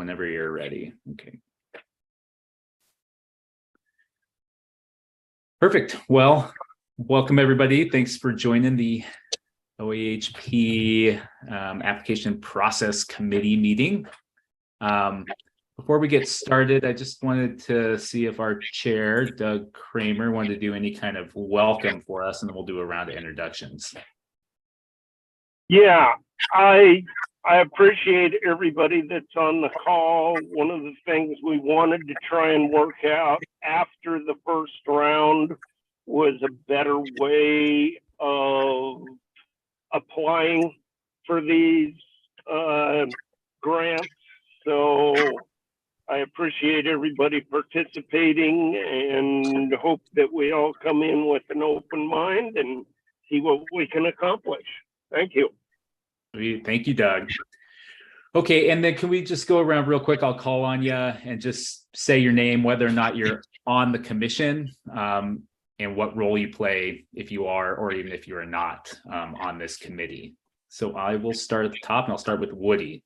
whenever you're ready. Okay. Perfect. Well, welcome everybody. Thanks for joining the OAHP Application Process Committee meeting. Before we get started, I just wanted to see if our chair, Doug Kramer, wanted to do any kind of welcome for us, and then we'll do a round of introductions. Yeah, I appreciate everybody that's on the call. One of the things we wanted to try and work out after the first round was a better way of applying for these grants. So I appreciate everybody participating and hope that we all come in with an open mind and see what we can accomplish. Thank you. Thank you, Doug. Okay, and then can we just go around real quick? I'll call on you and just say your name, whether or not you're on the commission, and what role you play if you are, or even if you are not on this committee. So I will start at the top, and I'll start with Woody.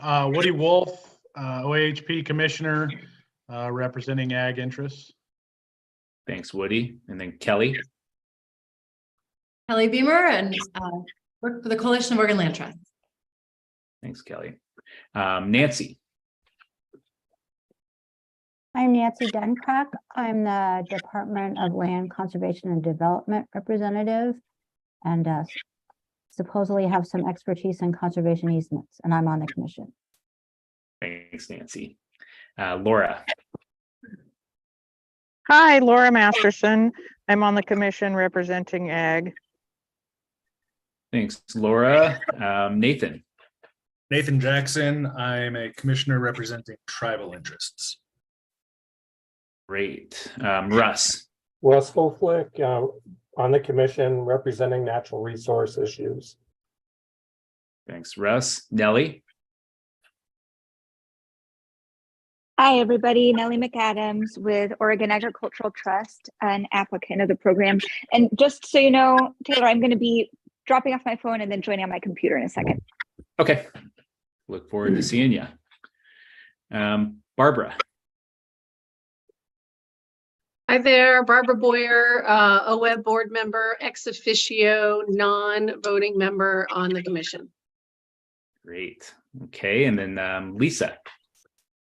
Woody Wolf, OAHP Commissioner, representing ag interests. Thanks, Woody. And then Kelly. Kelly Beamer, and work for the Coalition of Oregon Land Trusts. Thanks, Kelly. Nancy. I'm Nancy Duncrack. I'm the Department of Land Conservation and Development representative, and supposedly have some expertise in conservation easements, and I'm on the commission. Thanks, Nancy. Laura. Hi, Laura Masterson. I'm on the commission representing ag. Thanks, Laura. Nathan. Nathan Jackson. I'm a commissioner representing tribal interests. Great. Russ. Russ Hoflick, on the commission representing natural resource issues. Thanks, Russ. Nellie. Hi, everybody. Nellie McAdams with Oregon Agricultural Trust, an applicant of the program. And just so you know, Taylor, I'm going to be dropping off my phone and then joining on my computer in a second. Okay. Look forward to seeing you. Barbara. Hi there, Barbara Boyer, OWEB board member, ex officio, non-voting member on the commission. Great. Okay. And then Lisa.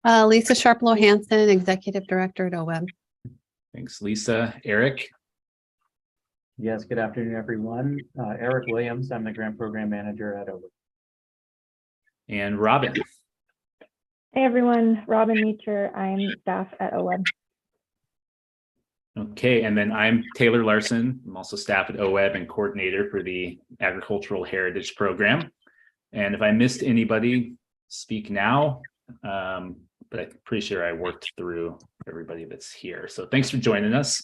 Lisa Sharplow Hansen, Executive Director at OWEB. Thanks, Lisa. Eric. Yes, good afternoon, everyone. Eric Williams, I'm the Grant Program Manager at OWEB. And Robin. Hey, everyone. Robin Meacher. I'm staff at OWEB. Okay, and then I'm Taylor Larson. I'm also staff at OWEB and coordinator for the Agricultural Heritage Program. And if I missed anybody, speak now. But I'm pretty sure I worked through everybody that's here. So thanks for joining us.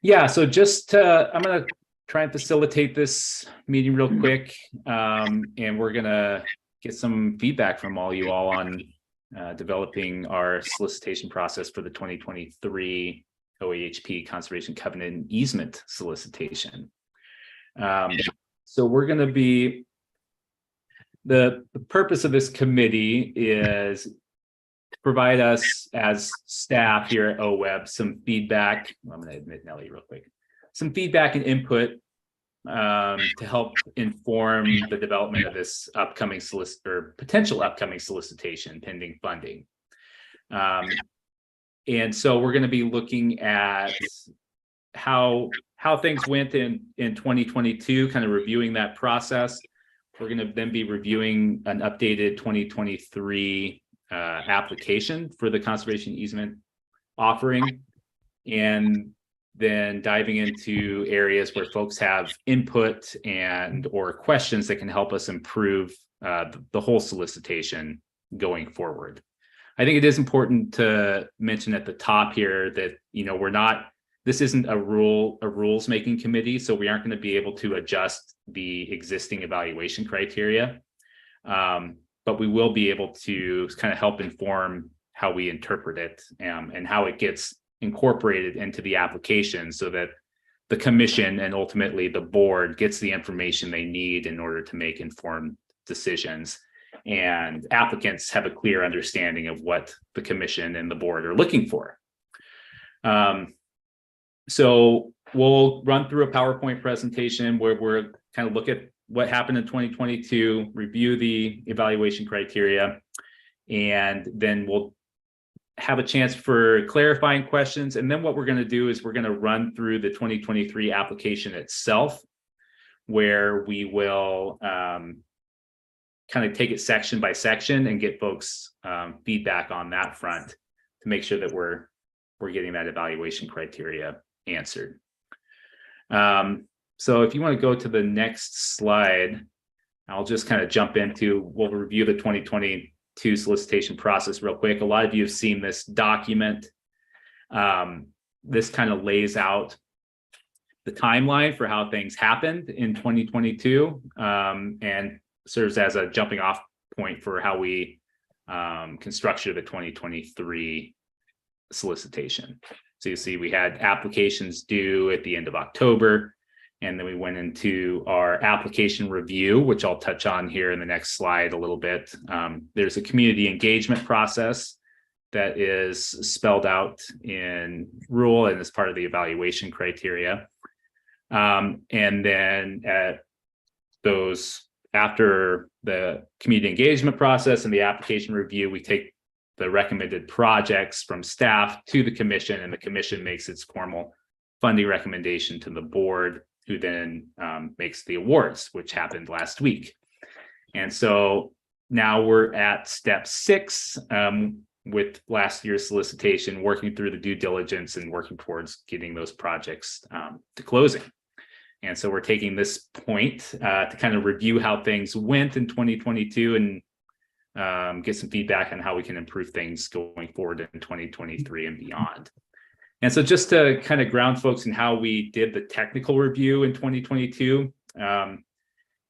Yeah, so just I'm going to try and facilitate this meeting real quick. And we're going to get some feedback from all you all on developing our solicitation process for the 2023 OAHP Conservation Covenant Easement solicitation. So we're going to be, the purpose of this committee is to provide us as staff here at OWEB some feedback. I'm going to admit Nellie real quick. Some feedback and input to help inform the development of this upcoming potential upcoming solicitation pending funding. And so we're going to be looking at how things went in 2022, kind of reviewing that process. We're going to then be reviewing an updated 2023 application for the conservation easement offering, and then diving into areas where folks have input and or questions that can help us improve the whole solicitation going forward. I think it is important to mention at the top here that, you know, this isn't a rules making committee, so we aren't going to be able to adjust the existing evaluation criteria. But we will be able to kind of help inform how we interpret it and how it gets incorporated into the application, so that the commission and ultimately the board gets the information they need in order to make informed decisions. And applicants have a clear understanding of what the commission and the board are looking for. So we'll run through a PowerPoint presentation where we're kind of look at what happened in 2022, review the evaluation criteria, and then we'll have a chance for clarifying questions. And then what we're going to do is we're going to run through the 2023 application itself, where we will kind of take it section by section and get folks feedback on that front to make sure that we're getting that evaluation criteria answered. So if you want to go to the next slide, I'll just kind of jump into, we'll review the 2022 solicitation process real quick. A lot of you have seen this document. This kind of lays out the timeline for how things happened in 2022 and serves as a jumping off point for how we can structure the 2023 solicitation. So you see we had applications due at the end of October, and then we went into our application review, which I'll touch on here in the next slide a little bit. There's a community engagement process that is spelled out in rule and as part of the evaluation criteria. And then after the community engagement process and the application review, we take the recommended projects from staff to the commission, and the commission makes its formal funding recommendation to the board, who then makes the awards, which happened last week. And so now we're at step 6 with last year's solicitation, working through the due diligence and working towards getting those projects to closing. And so we're taking this point to kind of review how things went in 2022 and get some feedback on how we can improve things going forward in 2023 and beyond. And so just to kind of ground folks in how we did the technical review in 2022,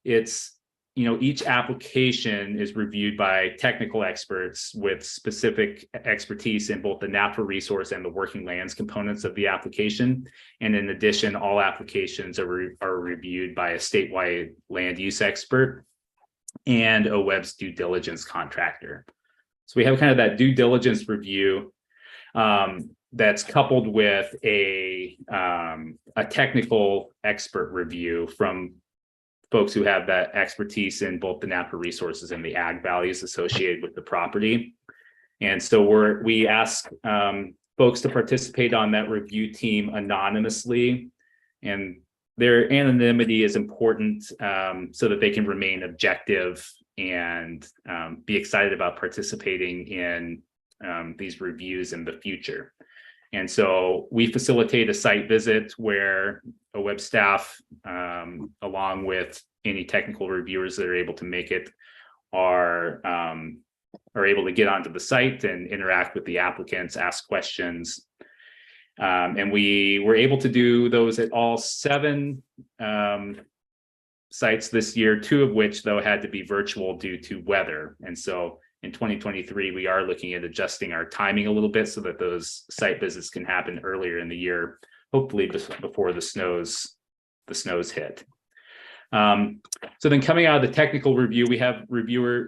it's, each application is reviewed by technical experts with specific expertise in both the natural resource and the working lands components of the application. And in addition, all applications are reviewed by a statewide land use expert and OWEB's due diligence contractor. So we have kind of that due diligence review that's coupled with a technical expert review from folks who have that expertise in both the natural resources and the ag values associated with the property. And so we ask folks to participate on that review team anonymously, and their anonymity is important so that they can remain objective and be excited about participating in these reviews in the future. And so we facilitate a site visit where OWEB staff, along with any technical reviewers that are able to make it, are able to get onto the site and interact with the applicants, ask questions. And we were able to do those at all 7 sites this year, 2 of which, though, had to be virtual due to weather. And so in 2023, we are looking at adjusting our timing a little bit so that those site visits can happen earlier in the year, hopefully before the snows hit. So then coming out of the technical review, we have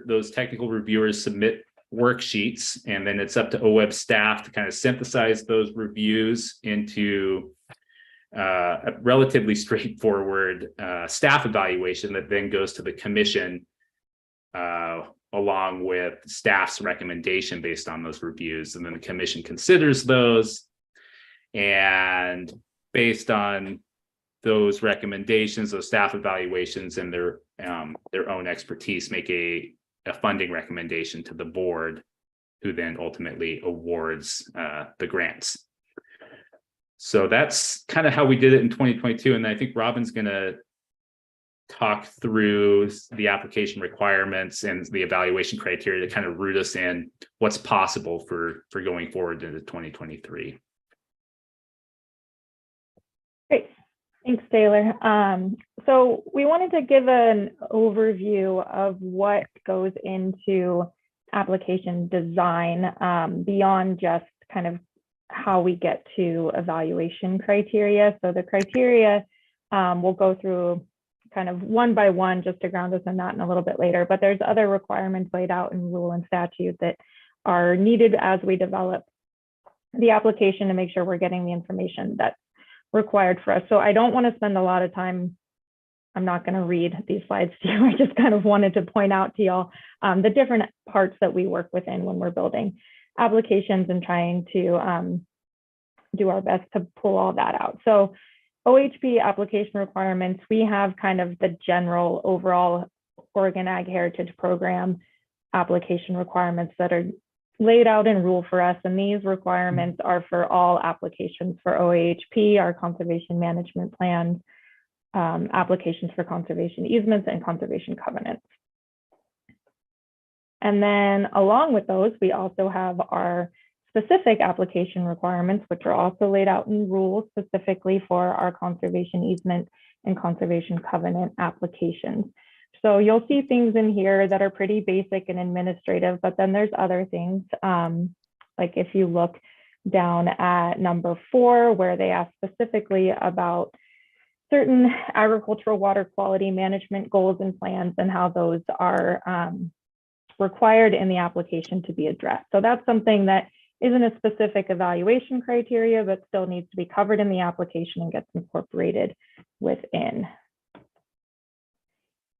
those technical reviewers submit worksheets, and then it's up to OWEB staff to kind of synthesize those reviews into a relatively straightforward staff evaluation that then goes to the commission along with staff's recommendation based on those reviews. And then the commission considers those, and based on those recommendations, those staff evaluations, and their own expertise, make a funding recommendation to the board, who then ultimately awards the grants. So that's kind of how we did it in 2022. And I think Robin's going to talk through the application requirements and the evaluation criteria to kind of root us in what's possible for going forward into 2023. Great. Thanks, Taylor. So we wanted to give an overview of what goes into application design beyond just kind of how we get to evaluation criteria. So the criteria we'll go through kind of one by one just to ground us in that in a little bit later, but there's other requirements laid out in rule and statute that are needed as we develop the application to make sure we're getting the information that's required for us. So I don't want to spend a lot of time. I'm not going to read these slides to you. I just kind of wanted to point out to y'all the different parts that we work within when we're building applications and trying to do our best to pull all that out. So OHP application requirements, we have kind of the general overall Oregon Ag Heritage Program application requirements that are laid out in rule for us. And these requirements are for all applications for OAHP, our conservation management plans, applications for conservation easements and conservation covenants. And then along with those, we also have our specific application requirements, which are also laid out in rules specifically for our conservation easement and conservation covenant applications. So you'll see things in here that are pretty basic and administrative, but then there's other things. Like if you look down at number 4, where they ask specifically about certain agricultural water quality management goals and plans and how those are required in the application to be addressed. So that's something that isn't a specific evaluation criteria, but still needs to be covered in the application and gets incorporated within.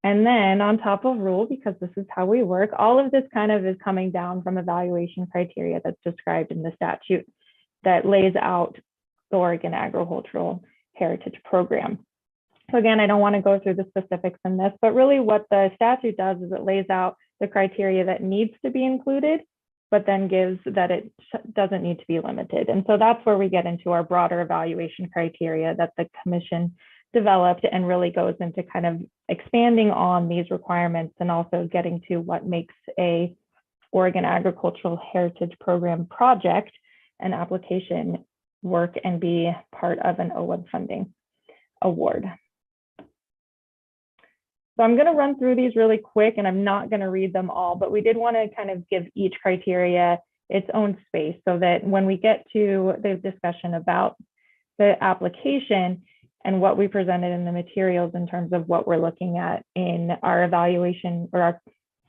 And then on top of rule, because this is how we work, all of this kind of is coming down from evaluation criteria that's described in the statute that lays out the Oregon Agricultural Heritage Program. So again, I don't want to go through the specifics in this, but really what the statute does is it lays out the criteria that needs to be included, but then gives that it doesn't need to be limited. And so that's where we get into our broader evaluation criteria that the commission developed and really goes into kind of expanding on these requirements and also getting to what makes a Oregon Agricultural Heritage Program project and application work and be part of an OWEB funding award. So I'm going to run through these really quick and I'm not going to read them all, but we did want to kind of give each criteria its own space so that when we get to the discussion about the application and what we presented in the materials in terms of what we're looking at in our evaluation or our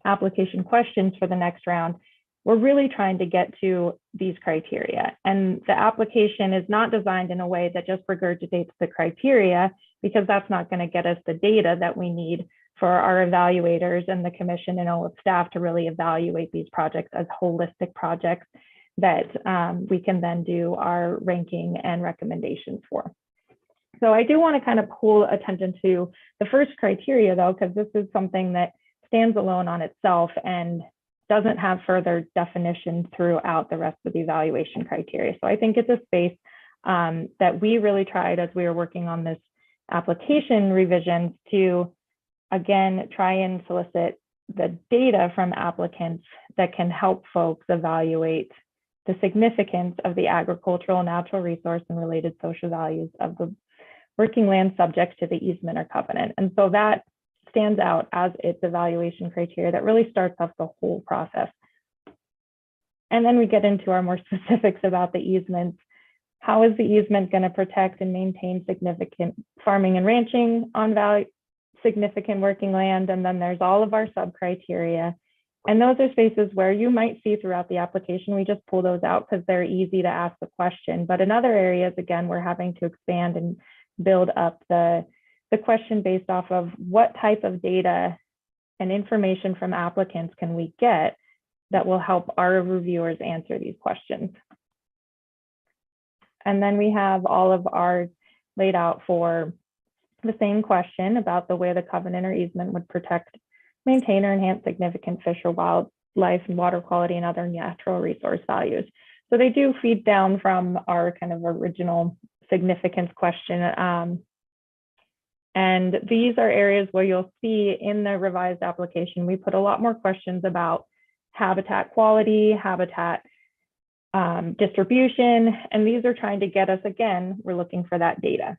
application questions for the next round, we're really trying to get to these criteria. And the application is not designed in a way that just regurgitates the criteria, because that's not going to get us the data that we need for our evaluators and the commission and OWEB staff to really evaluate these projects as holistic projects that we can then do our ranking and recommendations for. So I do want to kind of pull attention to the first criteria though, because this is something that stands alone on itself and doesn't have further definition throughout the rest of the evaluation criteria. So I think it's a space that we really tried as we were working on this application revisions to, again, try and solicit the data from applicants that can help folks evaluate the significance of the agricultural, natural resource, and related social values of the working land subject to the easement or covenant. And so that stands out as its evaluation criteria that really starts off the whole process. And then we get into our more specifics about the easements. How is the easement going to protect and maintain significant farming and ranching on significant working land? And then there's all of our sub criteria. And those are spaces where you might see throughout the application, we just pull those out because they're easy to ask the question. But in other areas, again, we're having to expand and build up the question based off of what type of data and information from applicants can we get that will help our reviewers answer these questions. And then we have all of ours laid out for the same question about the way the covenant or easement would protect, maintain, or enhance significant fish or wildlife and water quality and other natural resource values. So they do feed down from our kind of original significance question. And these are areas where you'll see in the revised application, we put a lot more questions about habitat quality, habitat distribution, and these are trying to get us, again, we're looking for that data.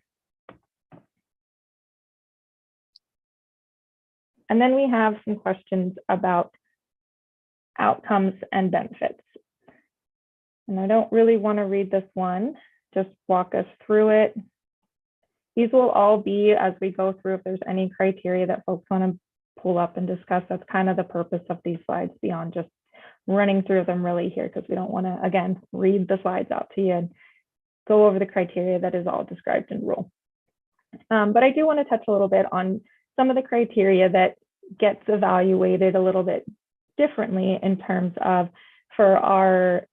And then we have some questions about outcomes and benefits. And I don't really want to read this one, just walk us through it. These will all be as we go through, if there's any criteria that folks want to pull up and discuss. That's kind of the purpose of these slides beyond just running through them really here, because we don't want to, again, read the slides out to you and go over the criteria that is all described in rule. But I do want to touch a little bit on some of the criteria that gets evaluated a little bit differently in terms of for our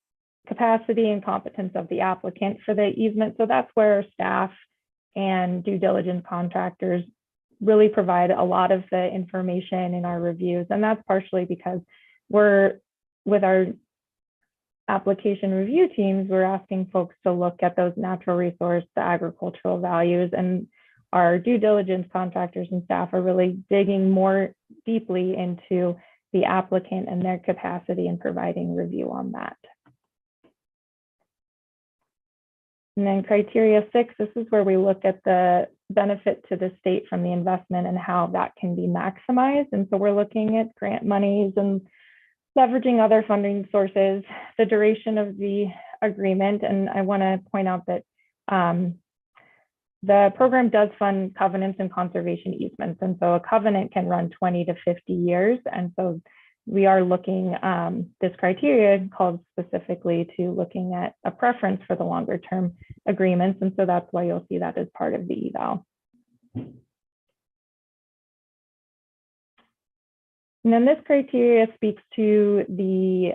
capacity and competence of the applicant for the easement. So that's where staff and due diligence contractors really provide a lot of the information in our reviews. And that's partially because we're, with our application review teams, we're asking folks to look at those natural resource, the agricultural values, and our due diligence contractors and staff are really digging more deeply into the applicant and their capacity in providing review on that. And then criteria 6, this is where we look at the benefit to the state from the investment and how that can be maximized. And so we're looking at grant monies and leveraging other funding sources, the duration of the agreement. And I want to point out that the program does fund covenants and conservation easements. And so a covenant can run 20 to 50 years. And so we are looking, this criteria calls specifically to looking at a preference for the longer term agreements. And so that's why you'll see that as part of the eval. And then this criteria speaks to the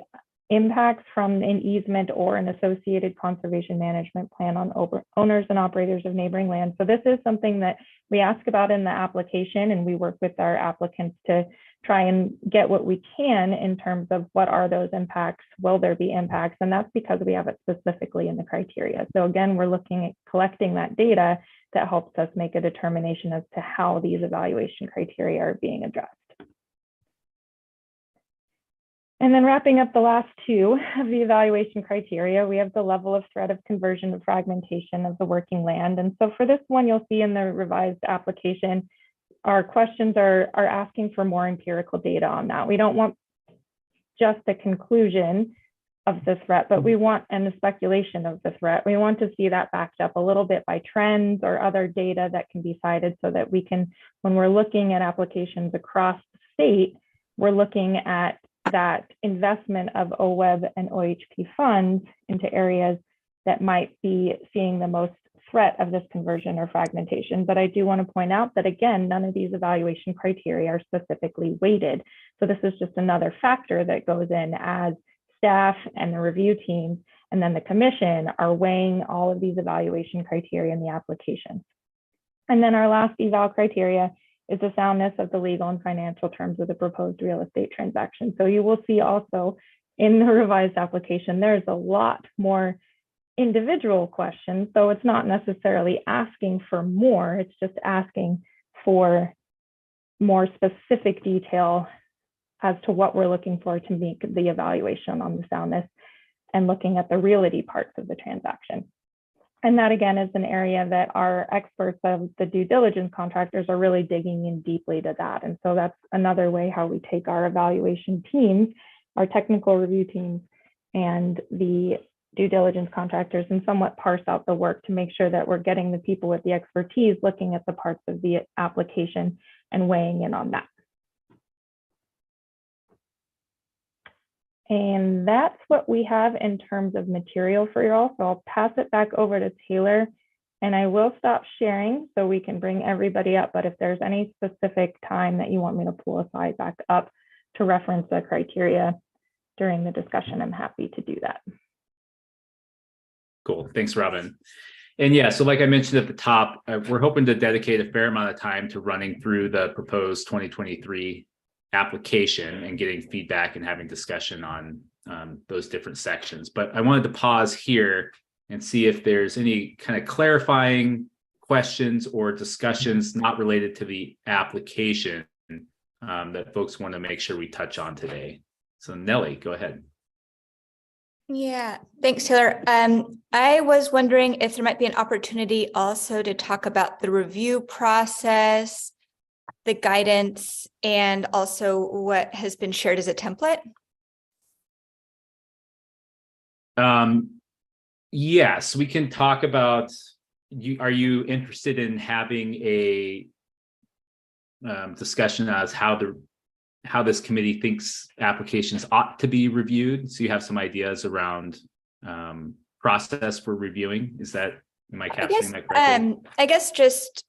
impacts from an easement or an associated conservation management plan on owners and operators of neighboring land. So this is something that we ask about in the application, and we work with our applicants to try and get what we can in terms of what are those impacts, will there be impacts, and that's because we have it specifically in the criteria. So again, we're looking at collecting that data that helps us make a determination as to how these evaluation criteria are being addressed. And then wrapping up the last two of the evaluation criteria, we have the level of threat of conversion and fragmentation of the working land. And so for this one, you'll see in the revised application, our questions are asking for more empirical data on that. We don't want just a conclusion of the threat, but we want and the speculation of the threat. We want to see that backed up a little bit by trends or other data that can be cited so that we can, when we're looking at applications across the state, we're looking at that investment of OWEB and OHP funds into areas that might be seeing the most threat of this conversion or fragmentation. But I do want to point out that, again, none of these evaluation criteria are specifically weighted. So this is just another factor that goes in as staff and the review teams and then the commission are weighing all of these evaluation criteria in the application. And then our last eval criteria is the soundness of the legal and financial terms of the proposed real estate transaction. So you will see also in the revised application, there's a lot more individual questions. So it's not necessarily asking for more, it's just asking for more specific detail as to what we're looking for to make the evaluation on the soundness and looking at the realty parts of the transaction. And that, again, is an area that our experts of the due diligence contractors are really digging in deeply to that. And so that's another way how we take our evaluation teams, our technical review teams, and the due diligence contractors and somewhat parse out the work to make sure that we're getting the people with the expertise looking at the parts of the application and weighing in on that. And that's what we have in terms of material for you all. So I'll pass it back over to Taylor, and I will stop sharing so we can bring everybody up. But if there's any specific time that you want me to pull a slide back up to reference the criteria during the discussion, I'm happy to do that. Cool. Thanks, Robin. And yeah, so like I mentioned at the top, we're hoping to dedicate a fair amount of time to running through the proposed 2023 application and getting feedback and having discussion on those different sections. But I wanted to pause here and see if there's any kind of clarifying questions or discussions not related to the application that folks want to make sure we touch on today. So Nellie, go ahead. Yeah, thanks, Taylor. I was wondering if there might be an opportunity also to talk about the review process, the guidance, and also what has been shared as a template. Yes, we can talk about, are you interested in having a discussion as how this committee thinks applications ought to be reviewed? So you have some ideas around process for reviewing. Am I capturing that correctly? I guess just,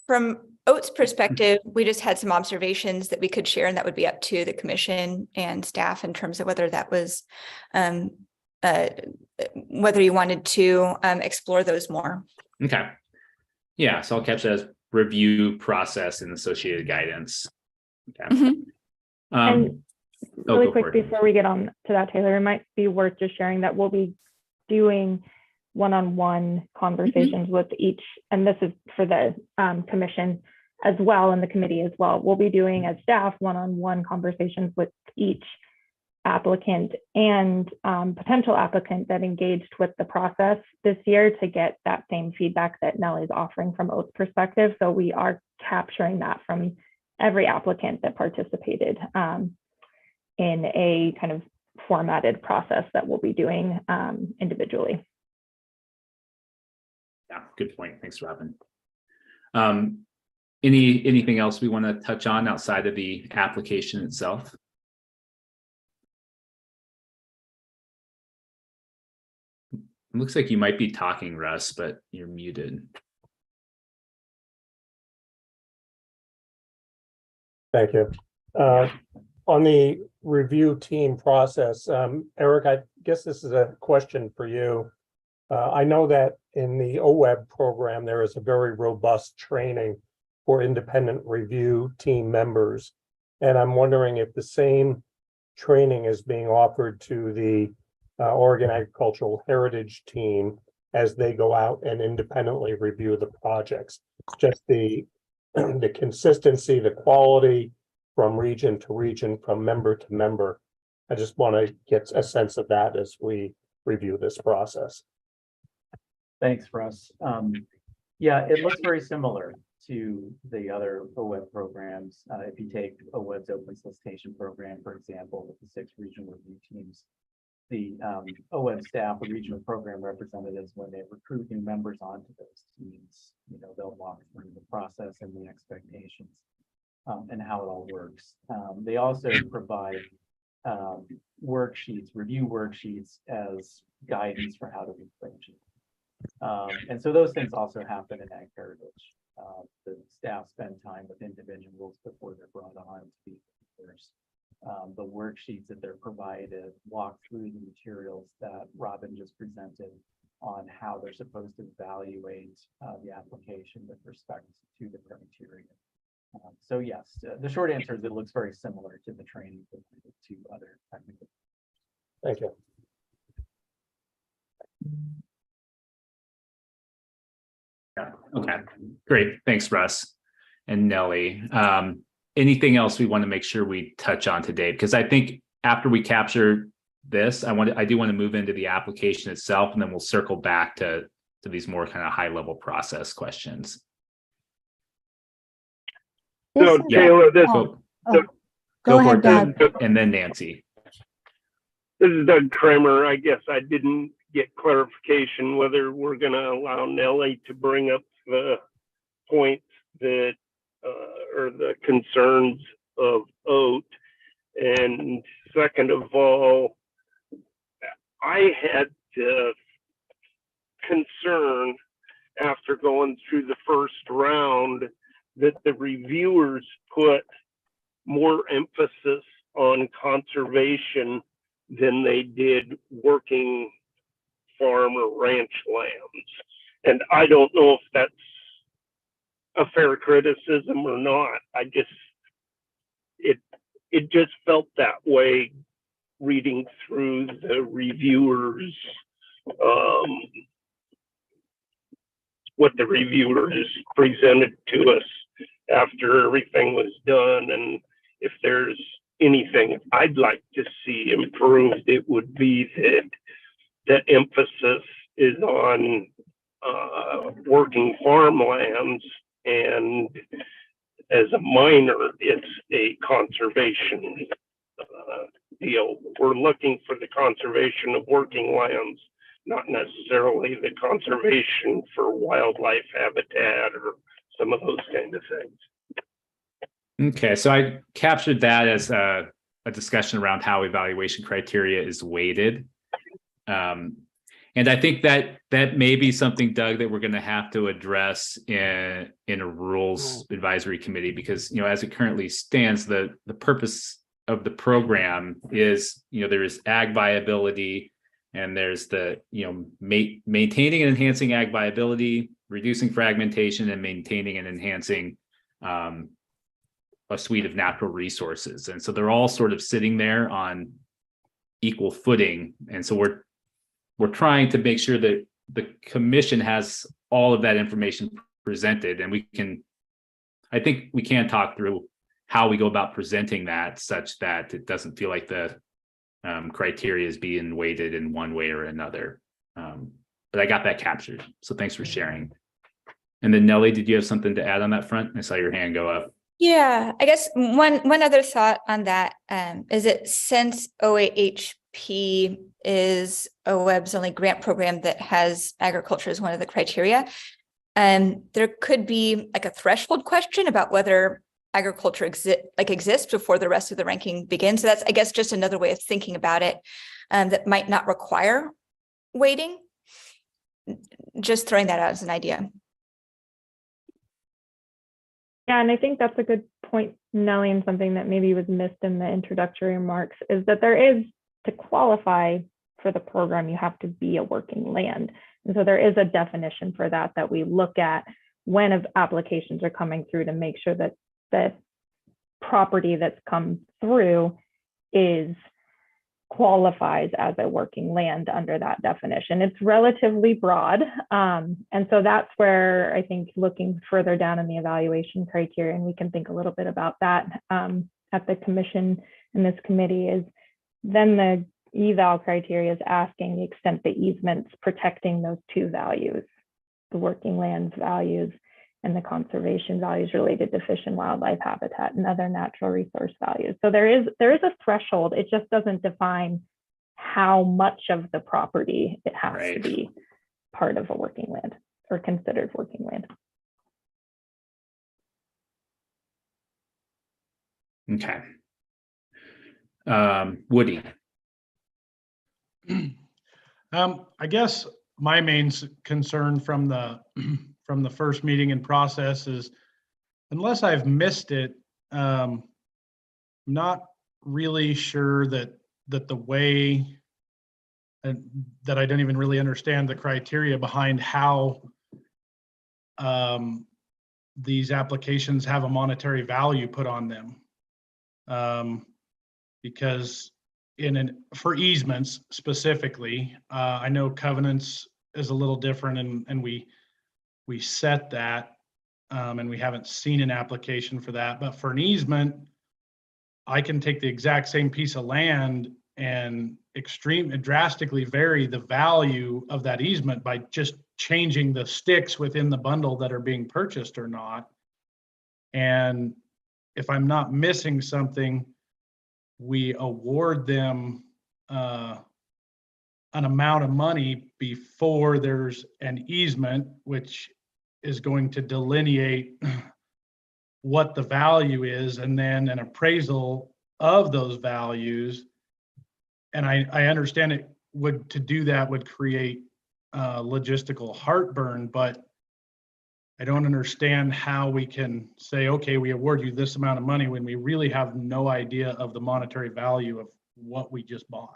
from Oat's perspective, we just had some observations that we could share, and that would be up to the commission and staff in terms of whether that was, whether you wanted to explore those more. Okay. Yeah, so I'll catch that as review process and associated guidance. Okay. And Oh, really go quick for it. before we get on to that, Taylor, it might be worth just sharing that we'll be doing one-on-one conversations with each, and this is for the commission as well and the committee as well. We'll be doing as staff one-on-one conversations with each applicant and potential applicant that engaged with the process this year to get that same feedback that Nellie's offering from Oat's perspective. So we are capturing that from every applicant that participated in a kind of formatted process that we'll be doing individually. Yeah, good point. Thanks, Robin. Anything else we want to touch on outside of the application itself? It looks like you might be talking, Russ, but you're muted. Thank you. On the review team process, Eric, I guess this is a question for you. I know that in the OWEB program, there is a very robust training for independent review team members. And I'm wondering if the same training is being offered to the Oregon Agricultural Heritage team as they go out and independently review the projects. Just the consistency, the quality from region to region, from member to member. I just want to get a sense of that as we review this process. Thanks, Russ. Yeah, it looks very similar to the other OWEB programs. If you take OWEB's open solicitation program, for example, with the 6 regional review teams, the OWEB staff, the regional program representatives, when they recruit new members onto those teams, they'll walk through the process and the expectations and how it all works. They also provide worksheets, review worksheets as guidance for how to approach it. And so those things also happen in Ag Heritage. The staff spend time with individuals before they're brought on to be leaders. The worksheets that they're provided walk through the materials that Robin just presented on how they're supposed to evaluate the application with respect to the criteria. So yes, the short answer is it looks very similar to the training provided to other technical. Thank you. Yeah. Okay, great. Thanks, Russ and Nellie. Anything else we want to make sure we touch on today? Because I think after we capture this, I do want to move into the application itself, and then we'll circle back to these more kind of high level process questions. So Taylor, Go ahead, Doug. And then Nancy. This is Doug Kramer. I guess I didn't get clarification whether we're going to allow Nellie to bring up the points that or the concerns of OAT. And second of all, I had concern after going through the first round that the reviewers put more emphasis on conservation than they did working farm or ranch lands. And I don't know if that's a fair criticism or not. It just felt that way reading through the reviewers, what the reviewers presented to us after everything was done. And if there's anything I'd like to see improved, it would be that the emphasis is on working farmlands, and as a minor, it's a conservation deal. We're looking for the conservation of working lands, not necessarily the conservation for wildlife habitat or some of those kind of things. Okay, so I captured that as a discussion around how evaluation criteria is weighted. And I think that may be something, Doug, that we're going to have to address in a rules advisory committee, because, as it currently stands, the purpose of the program is, there is ag viability, and there's the, maintaining and enhancing ag viability, reducing fragmentation, and maintaining and enhancing a suite of natural resources. And so they're all sort of sitting there on equal footing. And so we're trying to make sure that the commission has all of that information presented, and I think we can talk through how we go about presenting that such that it doesn't feel like the criteria is being weighted in one way or another. But I got that captured. So thanks for sharing. And then Nellie, did you have something to add on that front? I saw your hand go up. Yeah, I guess one other thought on that is that since OAHP is OWEB's only grant program that has agriculture as one of the criteria, there could be like a threshold question about whether agriculture exists before the rest of the ranking begins. So that's, I guess, just another way of thinking about it that might not require weighting. Just throwing that out as an idea. Yeah, and I think that's a good point, Nellie, and something that maybe was missed in the introductory remarks is that there is, to qualify for the program, you have to be a working land. And so there is a definition for that we look at when applications are coming through to make sure that the property that's come through qualifies as a working land under that definition. It's relatively broad. And so that's where I think looking further down in the evaluation criteria, and we can think a little bit about that at the commission and this committee, is then the eval criteria is asking the extent the easement's protecting those two values, the working land values and the conservation values related to fish and wildlife habitat and other natural resource values. So there is a threshold. It just doesn't define how much of the property it has to be part of a working land or considered working land. Okay. Woody. I guess my main concern from the first meeting and process is, unless I've missed it, I'm not really sure that the way, and that I don't even really understand the criteria behind how these applications have a monetary value put on them. Because for easements specifically, I know covenants is a little different, and we set that, and we haven't seen an application for that. But for an easement, I can take the exact same piece of land and drastically vary the value of that easement by just changing the sticks within the bundle that are being purchased or not. And if I'm not missing something, we award them an amount of money before there's an easement, which is going to delineate what the value is, and then an appraisal of those values. And I understand to do that would create logistical heartburn, but I don't understand how we can say, okay, we award you this amount of money when we really have no idea of the monetary value of what we just bought.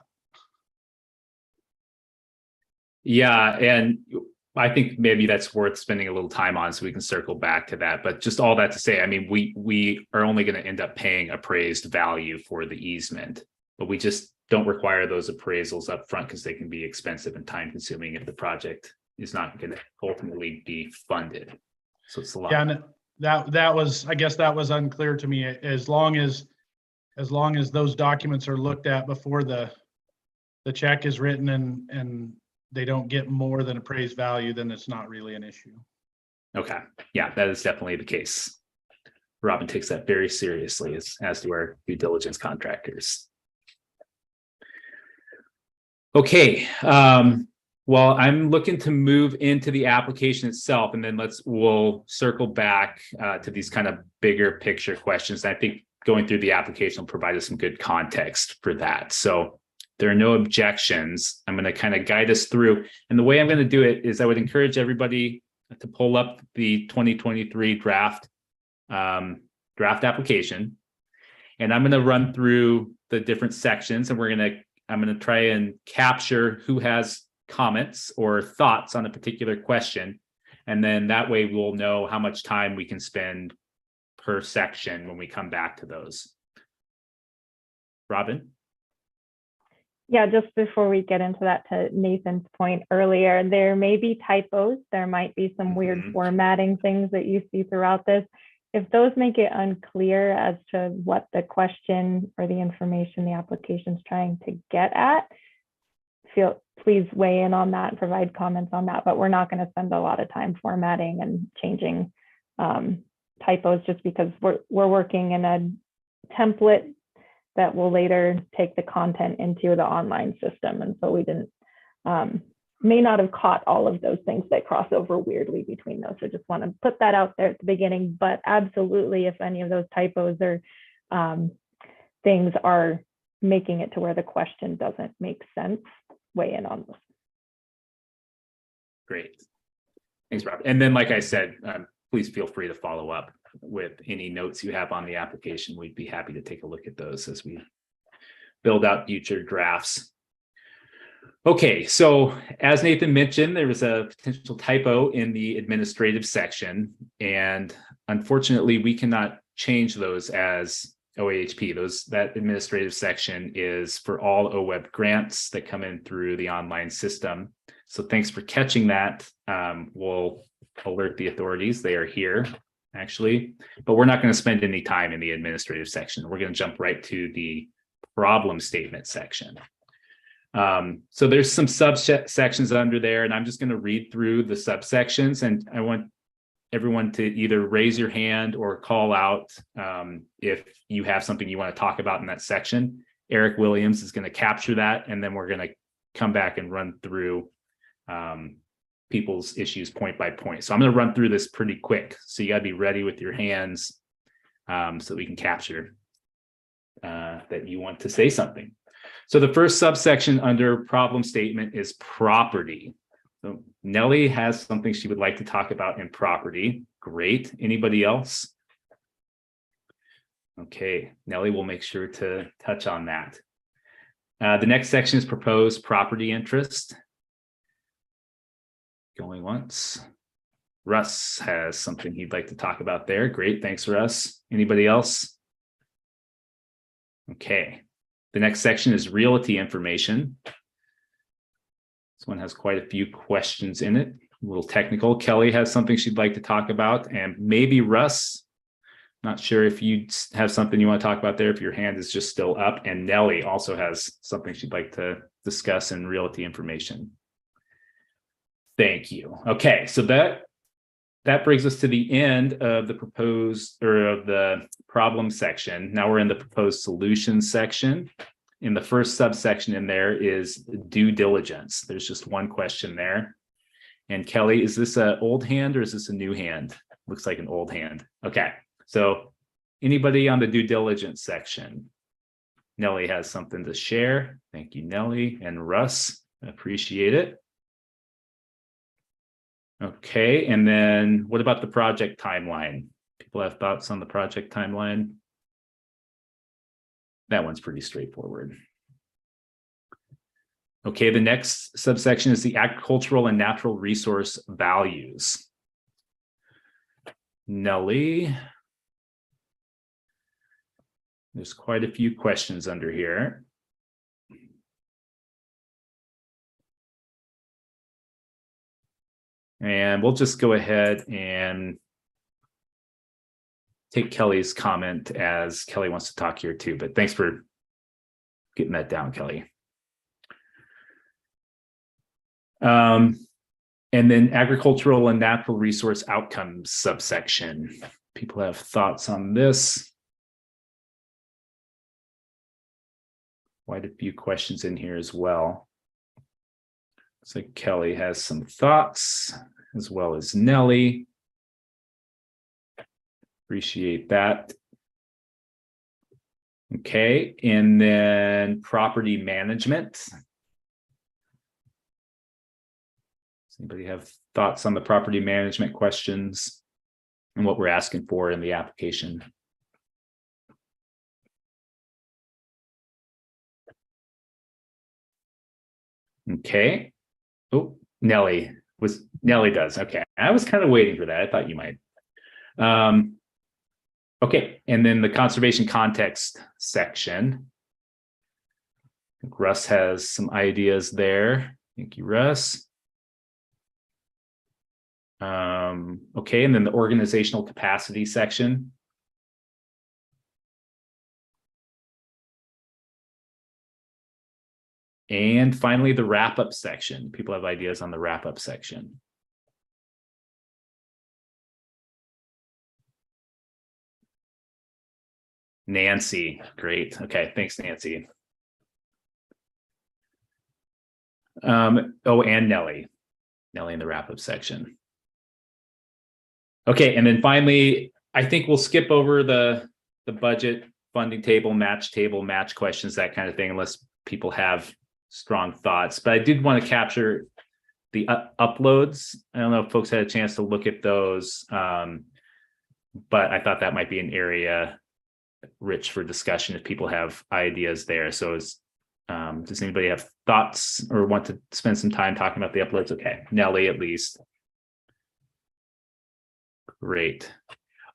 Yeah, and I think maybe that's worth spending a little time on, so we can circle back to that. But just all that to say, I mean, we are only going to end up paying appraised value for the easement, but we just don't require those appraisals up front because they can be expensive and time consuming if the project is not going to ultimately be funded. So it's a lot. Yeah, and that was, I guess that was unclear to me. As long as those documents are looked at before the check is written and they don't get more than appraised value, then it's not really an issue. Okay. Yeah, that is definitely the case. Robin takes that very seriously, as do our due diligence contractors. Okay. Well, I'm looking to move into the application itself, and then we'll circle back to these kind of bigger picture questions. I think going through the application will provide us some good context for that. So there are no objections. I'm going to kind of guide us through. And the way I'm going to do it is I would encourage everybody to pull up the 2023 draft application. And I'm going to run through the different sections, and I'm going to try and capture who has comments or thoughts on a particular question. And then that way we'll know how much time we can spend per section when we come back to those. Robin? Yeah, just before we get into that, to Nathan's point earlier, there may be typos. There might be some weird formatting things that you see throughout this. If those make it unclear as to what the question or the information the application is trying to get at, please weigh in on that, provide comments on that. But we're not going to spend a lot of time formatting and changing typos, just because we're working in a template that will later take the content into the online system. And so we didn't, may not have caught all of those things that cross over weirdly between those. So just want to put that out there at the beginning, but absolutely, if any of those typos or things are making it to where the question doesn't make sense, weigh in on this. Great. Thanks, Rob. And then, like I said, please feel free to follow up with any notes you have on the application. We'd be happy to take a look at those as we build out future drafts. Okay, so as Nathan mentioned, there was a potential typo in the administrative section, and unfortunately, we cannot change those as OAHP. That administrative section is for all OWEB grants that come in through the online system. So thanks for catching that. We'll alert the authorities. They are here, actually, but we're not going to spend any time in the administrative section. We're going to jump right to the problem statement section. So there's some subsections under there, and I'm just going to read through the subsections, and I want everyone to either raise your hand or call out if you have something you want to talk about in that section. Eric Williams is going to capture that, and then we're going to come back and run through people's issues point by point. So I'm going to run through this pretty quick. So you got to be ready with your hands so we can capture that you want to say something. So the first subsection under problem statement is property. So Nellie has something she would like to talk about in property. Great. Anybody else? Okay, Nellie will make sure to touch on that. The next section is proposed property interest. Going once. Russ has something he'd like to talk about there. Great, thanks, Russ. Anybody else? Okay. The next section is realty information. This one has quite a few questions in it, a little technical. Kelly has something she'd like to talk about, and maybe Russ. Not sure if you have something you want to talk about there, if your hand is just still up. And Nellie also has something she'd like to discuss in realty information. Thank you. Okay, so that brings us to the end of the proposed or of the problem section. Now we're in the proposed solutions section. In the first subsection in there is due diligence. There's just one question there. And Kelly, is this an old hand or is this a new hand? Looks like an old hand. Okay, so anybody on the due diligence section? Nellie has something to share. Thank you, Nellie. And Russ, appreciate it. Okay, and then what about the project timeline? People have thoughts on the project timeline? That one's pretty straightforward. Okay, the next subsection is the agricultural and natural resource values. Nellie. There's quite a few questions under here. And we'll just go ahead and take Kelly's comment as Kelly wants to talk here too, but thanks for getting that down, Kelly. And then agricultural and natural resource outcomes subsection. People have thoughts on this. Quite a few questions in here as well. So Kelly has some thoughts, as well as Nellie. Appreciate that. Okay, and then property management. Does anybody have thoughts on the property management questions and what we're asking for in the application? Okay. Oh, Nellie does. Okay. I was kind of waiting for that. I thought you might. Okay. And then the conservation context section. I think Russ has some ideas there. Thank you, Russ. Okay. And then the organizational capacity section. And finally, the wrap-up section. People have ideas on the wrap-up section. Nancy, great. Okay, thanks, Nancy. Oh, and Nellie in the wrap-up section. Okay, and then finally, I think we'll skip over the budget funding table, match questions, that kind of thing, unless people have strong thoughts. But I did want to capture the uploads. I don't know if folks had a chance to look at those, but I thought that might be an area rich for discussion if people have ideas there. So does anybody have thoughts or want to spend some time talking about the uploads? Okay, Nellie at least. Great.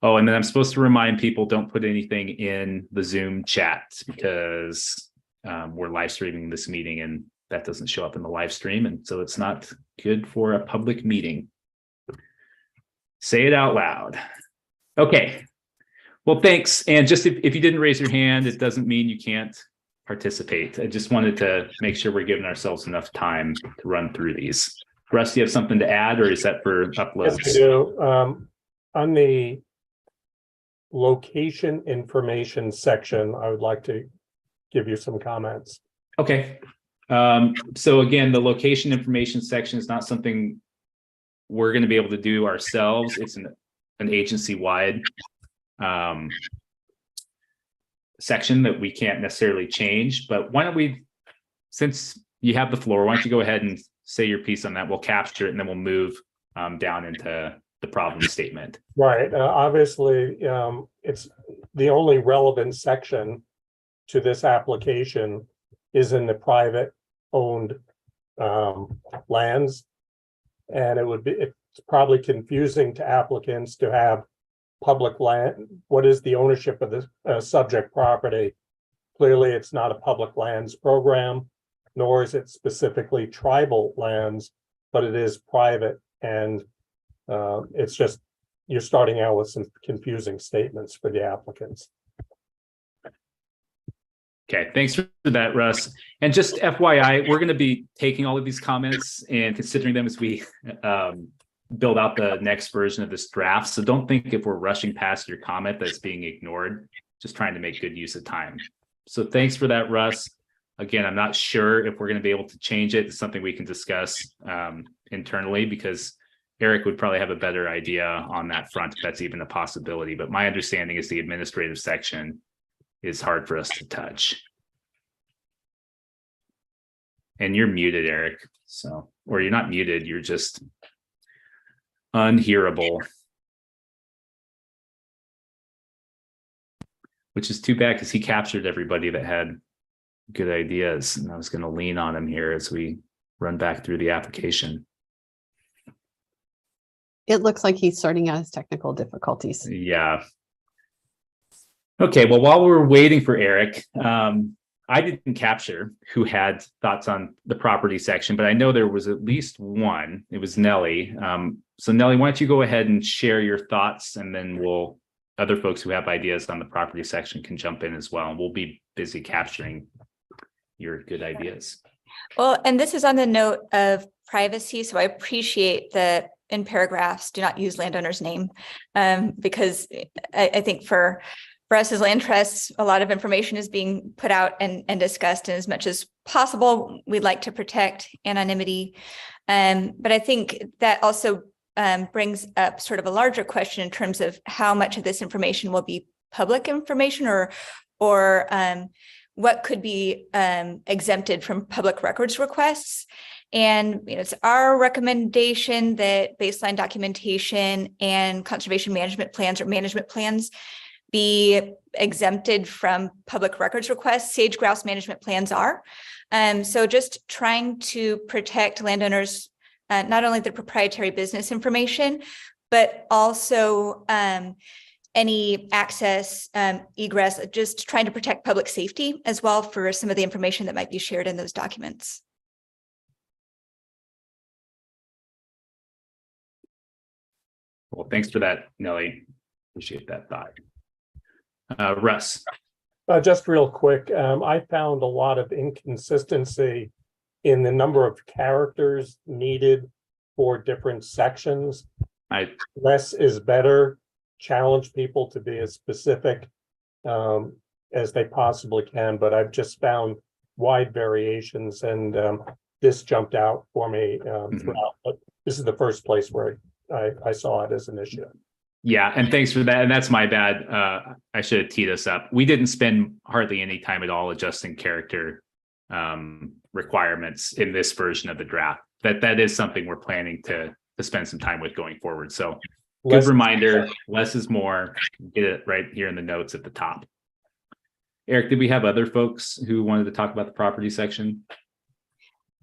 Oh, and then I'm supposed to remind people, don't put anything in the Zoom chat because we're live streaming this meeting and that doesn't show up in the live stream. And so it's not good for a public meeting. Say it out loud. Okay. Well, thanks. And just if you didn't raise your hand, it doesn't mean you can't participate. I just wanted to make sure we're giving ourselves enough time to run through these. Russ, do you have something to add, or is that for uploads? Yes, I do. On the location information section, I would like to give you some comments. Okay. So again, the location information section is not something we're going to be able to do ourselves. It's an agency-wide section that we can't necessarily change. But why don't we, since you have the floor, why don't you go ahead and say your piece on that? We'll capture it and then we'll move down into the problem statement. Right. Obviously, it's the only relevant section to this application is in the private owned lands. And it's probably confusing to applicants to have public land. What is the ownership of the subject property? Clearly, it's not a public lands program, nor is it specifically tribal lands, but it is private. And it's just, you're starting out with some confusing statements for the applicants. Okay, thanks for that, Russ. And just FYI, we're going to be taking all of these comments and considering them as we build out the next version of this draft. So don't think if we're rushing past your comment that's being ignored, just trying to make good use of time. So thanks for that, Russ. Again, I'm not sure if we're going to be able to change it. It's something we can discuss internally because Eric would probably have a better idea on that front if that's even a possibility. But my understanding is the administrative section is hard for us to touch. And you're muted, Eric. So, or you're not muted, you're just unhearable. Which is too bad because he captured everybody that had good ideas. And I was going to lean on him here as we run back through the application. It looks like he's sorting out his technical difficulties. Yeah. Okay, well, while we're waiting for Eric, I didn't capture who had thoughts on the property section, but I know there was at least one. It was Nellie. So Nellie, why don't you go ahead and share your thoughts, and then other folks who have ideas on the property section can jump in as well. And we'll be busy capturing your good ideas. Well, and this is on the note of privacy. So I appreciate that in paragraphs, do not use landowner's name, because I think for us as land trusts, a lot of information is being put out and discussed, and as much as possible, we'd like to protect anonymity. But I think that also brings up sort of a larger question in terms of how much of this information will be public information or what could be exempted from public records requests. And it's our recommendation that baseline documentation and conservation management plans or management plans be exempted from public records requests. Sage grouse management plans are. So just trying to protect landowners, not only their proprietary business information, but also any access, egress, just trying to protect public safety as well for some of the information that might be shared in those documents. Well, thanks for that, Nellie. Appreciate that thought. Russ. Just real quick, I found a lot of inconsistency in the number of characters needed for different sections. Less is better. Challenge people to be as specific as they possibly can, but I've just found wide variations, and this jumped out for me throughout. But this is the first place where I saw it as an issue. Yeah, and thanks for that. And that's my bad. I should have teed us up. We didn't spend hardly any time at all adjusting character requirements in this version of the draft. That is something we're planning to spend some time with going forward. So good reminder, less is more. Get it right here in the notes at the top. Eric, did we have other folks who wanted to talk about the property section?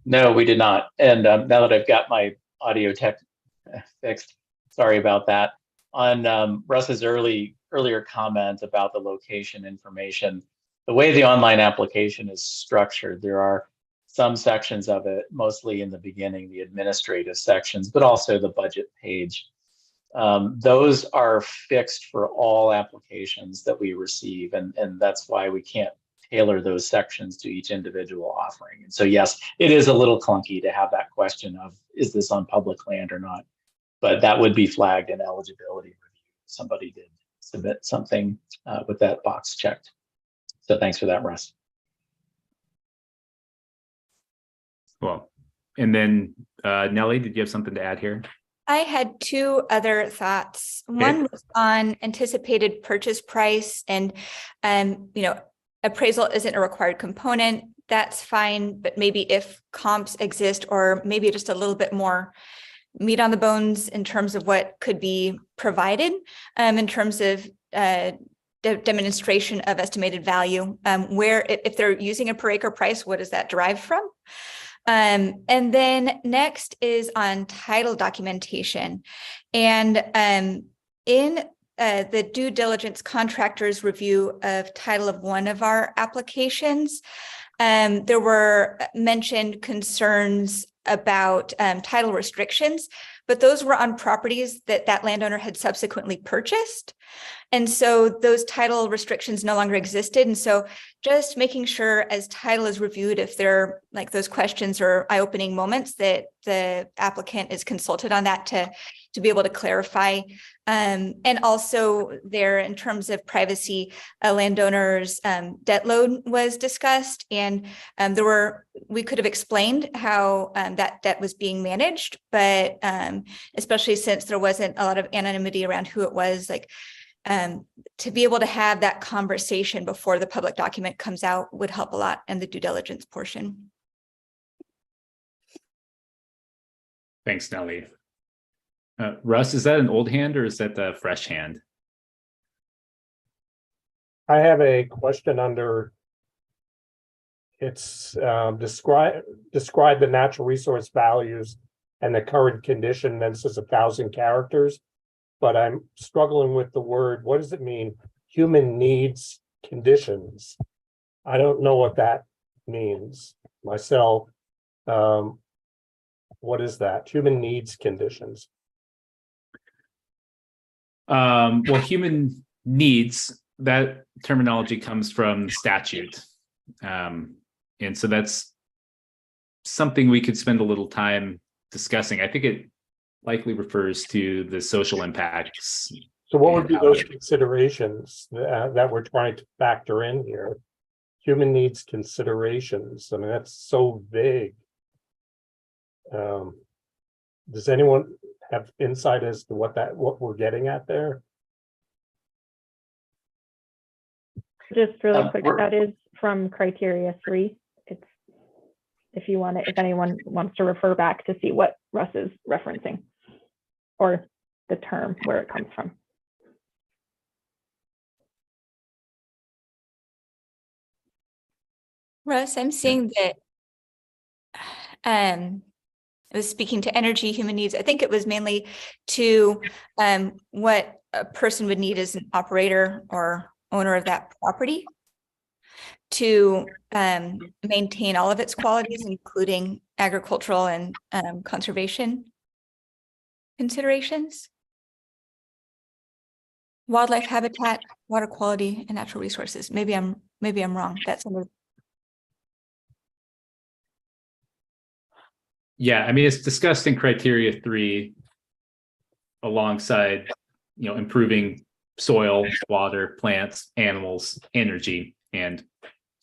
No, we did not. And now that I've got my audio tech fixed, sorry about that. On Russ's earlier comment about the location information, the way the online application is structured, there are some sections of it, mostly in the beginning, the administrative sections, but also the budget page. Those are fixed for all applications that we receive, and that's why we can't tailor those sections to each individual offering. And so, yes, it is a little clunky to have that question of, is this on public land or not? But that would be flagged in eligibility review. Somebody did submit something with that box checked. So thanks for that, Russ. Well, and then Nellie, did you have something to add here? I had two other thoughts. One was on anticipated purchase price, and appraisal isn't a required component. That's fine, but maybe if comps exist, or maybe just a little bit more meat on the bones in terms of what could be provided in terms of demonstration of estimated value, where if they're using a per acre price, what is that derived from? And then next is on title documentation. And in the due diligence contractor's review of title of one of our applications, there were mentioned concerns about title restrictions, but those were on properties that landowner had subsequently purchased. And so those title restrictions no longer existed. And so just making sure as title is reviewed, if there are like those questions or eye-opening moments, that the applicant is consulted on that to be able to clarify. And also there, in terms of privacy, a landowner's debt load was discussed, and we could have explained how that debt was being managed, but especially since there wasn't a lot of anonymity around who it was, like to be able to have that conversation before the public document comes out would help a lot in the due diligence portion. Thanks, Nellie. Russ, is that an old hand or is that the fresh hand? I have a question under, it's describe the natural resource values and the current condition. Then it says 1,000 characters, but I'm struggling with the word. What does it mean? Human needs conditions. I don't know what that means myself. What is that? Human needs conditions. Well, human needs, that terminology comes from statute. And so that's something we could spend a little time discussing. I think it likely refers to the social impacts. So what would be those considerations that we're trying to factor in here? human needs considerations. I mean, that's so vague. Does anyone have insight as to what we're getting at there? Just really quick, we're- that is from criteria 3. It's, if you want to, if anyone wants to refer back to see what Russ is referencing or the term where it comes from. Russ, I'm seeing that it was speaking to energy, human needs. I think it was mainly to what a person would need as an operator or owner of that property to maintain all of its qualities, including agricultural and conservation considerations, wildlife habitat, water quality, and natural resources. Maybe I'm wrong. That's some of. Yeah, I mean, it's discussed in criteria 3 alongside, improving soil, water, plants, animals, energy, and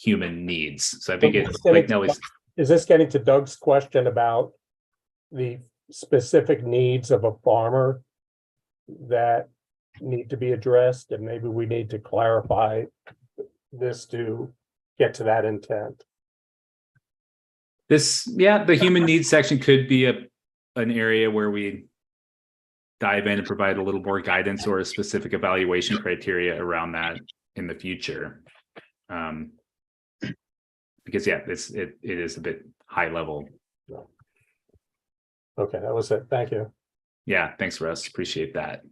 human needs. So I think it's like Nelly's. Is this getting to Doug's question about the specific needs of a farmer that need to be addressed? And maybe we need to clarify this to get to that intent. The human needs section could be an area where we dive in and provide a little more guidance or a specific evaluation criteria around that in the future. Because it is a bit high level. Okay, that was it. Thank you. Yeah, thanks, Russ. Appreciate that.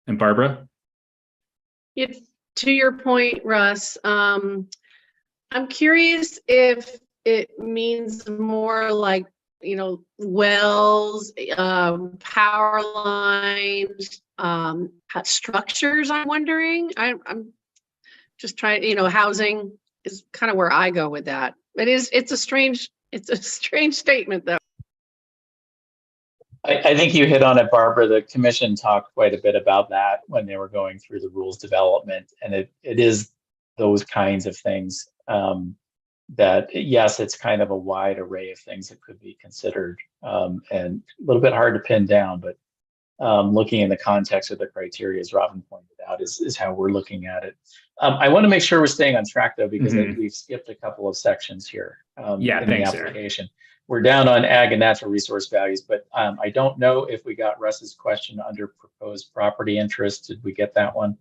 And Barbara? It's to your point, Russ. I'm curious if it means more like, wells, power lines, structures. I'm wondering. I'm just trying, housing is kind of where I go with that. It's a strange statement though. I think you hit on it, Barbara. The commission talked quite a bit about that when they were going through the rules development, and it is those kinds of things that, yes, it's kind of a wide array of things that could be considered, and a little bit hard to pin down, but looking in the context of the criteria, as Robin pointed out, is how we're looking at it. I want to make sure we're staying on track though, because we've skipped a couple of sections here in the application. We're down on ag and natural resource values, but I don't know if we got Russ's question under proposed property interest. Did we get that one?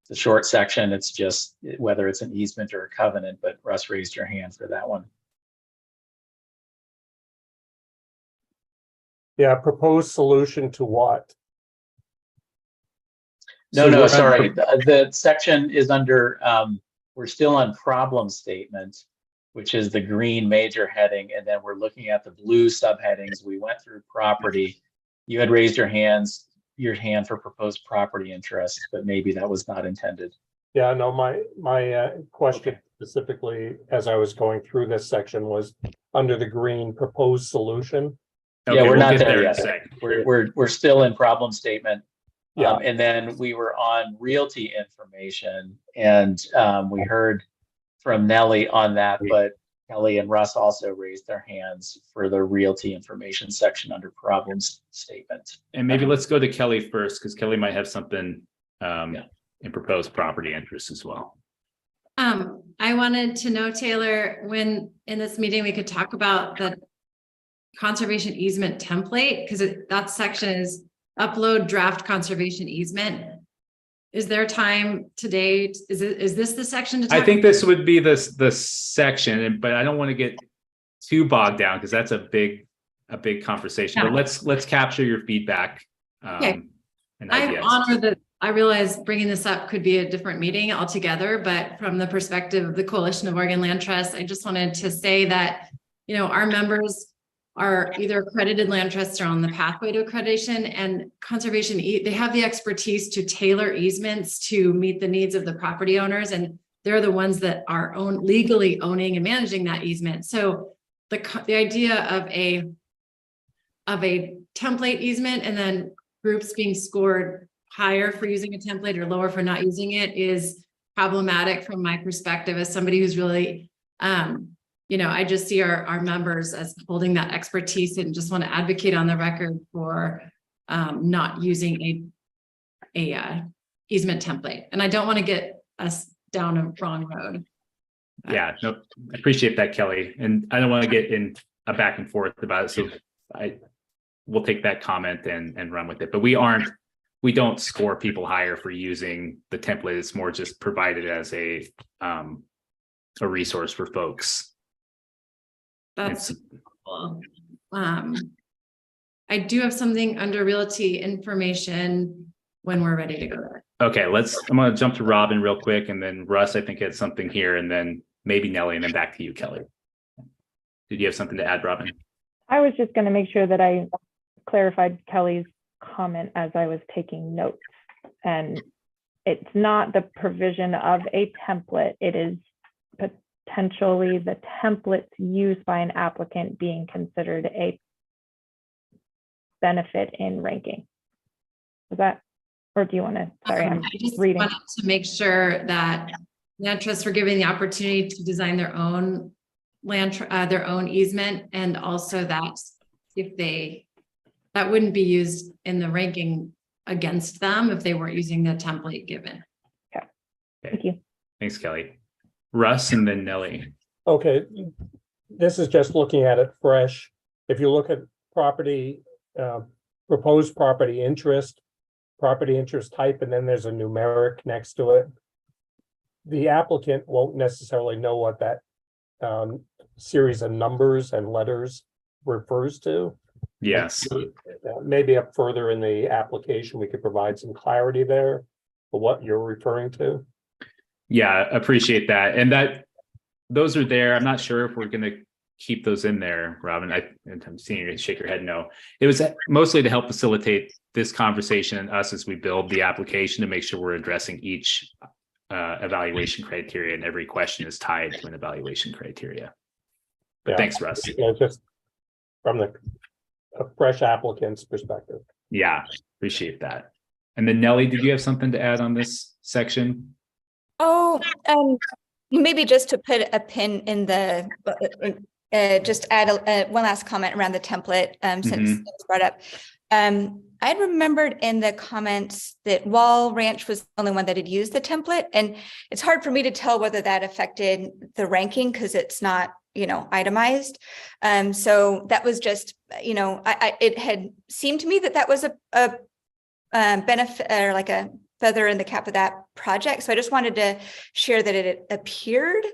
It's a short section. It's just whether it's an easement or a covenant, but Russ raised your hand for that one. Yeah, proposed solution to what? No, sorry. The section is under, we're still on problem statement, which is the green major heading. And then we're looking at the blue subheadings. We went through property. You had raised your hand for proposed property interest, but maybe that was not intended. Yeah, no, my question specifically, as I was going through this section, was under the green proposed solution. Okay, yeah, we're not there yet. We're still in problem statement. Yeah. And then we were on realty information, and we heard from Nelly on that, but Kelly and Russ also raised their hands for the realty information section under problems statement. And maybe let's go to Kelly first, because Kelly might have something in proposed property interest as well. I wanted to know, Taylor, when in this meeting we could talk about the conservation easement template, because that section is upload draft conservation easement. Is there time today? Is this the section to talk I think this would be the section, but I don't want to get too bogged down because that's a big conversation. Yeah. But let's capture your feedback. Okay. And I ideas. honor that. I realize bringing this up could be a different meeting altogether, but from the perspective of the Coalition of Oregon Land Trusts, I just wanted to say that, our members are either accredited land trusts or on the pathway to accreditation, and conservation, they have the expertise to tailor easements to meet the needs of the property owners. And they're the ones that are legally owning and managing that easement. So the idea of a template easement and then groups being scored higher for using a template or lower for not using it is problematic from my perspective as somebody who's really I just see our members as holding that expertise and just want to advocate on the record for not using a easement template. And I don't want to get us down a wrong road. Yeah, no, I appreciate that, Kelly. And I don't want to get in a back and forth about it. So we'll take that comment and run with it. But we don't score people higher for using the template. It's more just provided as a resource for folks. That's cool. I do have something under realty information when we're ready to go there. Okay, I'm going to jump to Robin real quick, and then Russ, I think, had something here, and then maybe Nellie, and then back to you, Kelly. Did you have something to add, Robin? I was just going to make sure that I clarified Kelly's comment as I was taking notes. And it's not the provision of a template. It is potentially the templates used by an applicant being considered a benefit in ranking. Is that, or do you want to, sorry, I'm I just reading. wanted to make sure that land trusts were given the opportunity to design their own their own easement, and also that if that wouldn't be used in the ranking against them if they weren't using the template given. Okay. Thank you. Thanks, Kelly. Russ, and then Nellie. Okay, this is just looking at it fresh. If you look at property, proposed property interest type, and then there's a numeric next to it. The applicant won't necessarily know what that series of numbers and letters refers to. Yes. Maybe up further in the application, we could provide some clarity there for what you're referring to. Yeah, appreciate that. And those are there. I'm not sure if we're going to keep those in there, Robin. I'm seeing you shake your head no. It was mostly to help facilitate this conversation and us as we build the application to make sure we're addressing each evaluation criteria, and every question is tied to an evaluation criteria. But thanks, Russ. Just from a fresh applicant's perspective. Yeah, appreciate that. And then Nellie, did you have something to add on this section? Oh, maybe just to put a pin in the, just add one last comment around the template, since it was brought up. I had remembered in the comments that Wall Ranch was the only one that had used the template, and it's hard for me to tell whether that affected the ranking because it's not, itemized. So that was just, it had seemed to me that was a benefit, or like a feather in the cap of that project. So I just wanted to share that it appeared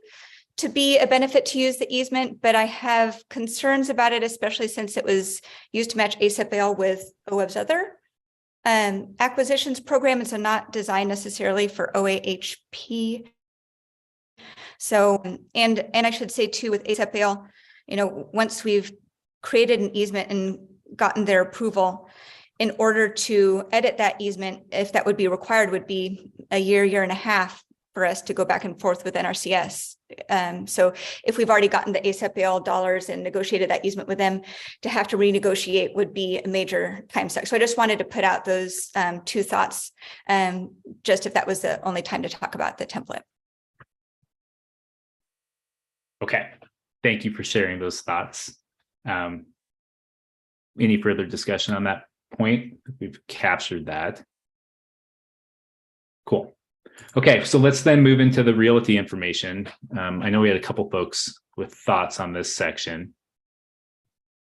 to be a benefit to use the easement, but I have concerns about it, especially since it was used to match ASAPL with OWEB's other acquisitions program, and so not designed necessarily for OAHP. So, and I should say too, with ASAPL, once we've created an easement and gotten their approval, in order to edit that easement, if that would be required, would be a year and a half for us to go back and forth with NRCS. So if we've already gotten the ASAPL dollars and negotiated that easement with them, to have to renegotiate would be a major time suck. So I just wanted to put out those two thoughts, just if that was the only time to talk about the template. Okay, thank you for sharing those thoughts. Any further discussion on that point? We've captured that. Cool. Okay, so let's then move into the realty information. I know we had a couple folks with thoughts on this section.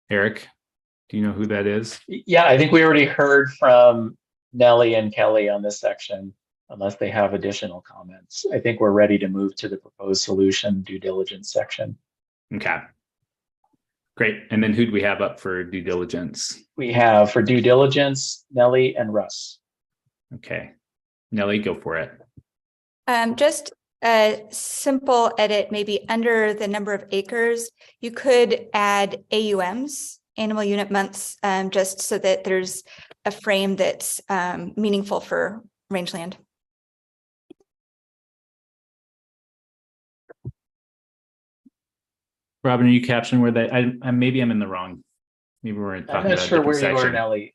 Eric, do you know who that is? Yeah, I think we already heard from Nellie and Kelly on this section, unless they have additional comments. I think we're ready to move to the proposed solution due diligence section. Okay. Great. And then who do we have up for due diligence? We have for due diligence, Nellie and Russ. Okay. Nellie, go for it. Just a simple edit, maybe under the number of acres, you could add AUMs, animal unit months, just so that there's a frame that's meaningful for rangeland. Robin, are you capturing where that? Maybe I'm in the wrong. Maybe we're talking I'm not about a sure different where you are, section. Nellie.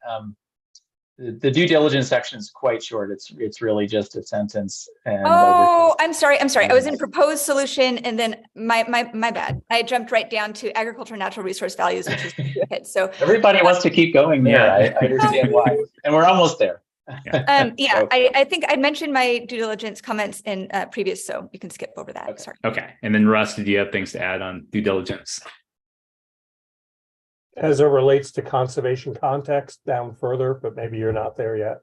The due diligence section is quite short. It's really just a sentence. And Oh, I'm sorry. I was in proposed solution, and then my bad. I jumped right down to agricultural natural resource values, which is it. So everybody wants to keep going there. Yeah. I understand why, and we're almost there. yeah, So- I think I mentioned my due diligence comments in previous, so you can skip over that. Okay. Sorry. Okay. And then Russ, did you have things to add on due diligence? As it relates to conservation context down further, but maybe you're not there yet.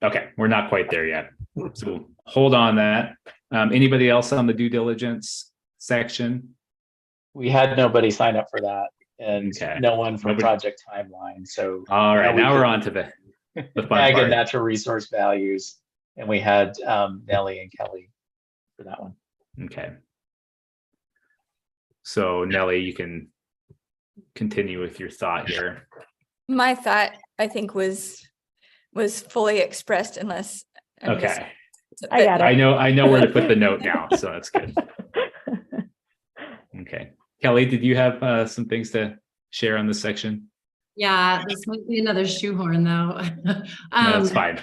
Okay, we're not quite there yet. So we'll hold on that. Anybody else on the due diligence section? We had nobody sign up for that, and Okay. no one for Nobody- project timeline. So All right, now we're can- on to the fun ag part. and natural resource values, and we had Nellie and Kelly for that one. Okay. So Nellie, you can continue with your thought here. My thought, I think, was fully expressed, unless I'm just- Okay. I got it. I know where to put the note now, so that's good. Okay. Kelly, did you have some things to share on this section? Yeah, this might be another shoehorn though. No, that's fine.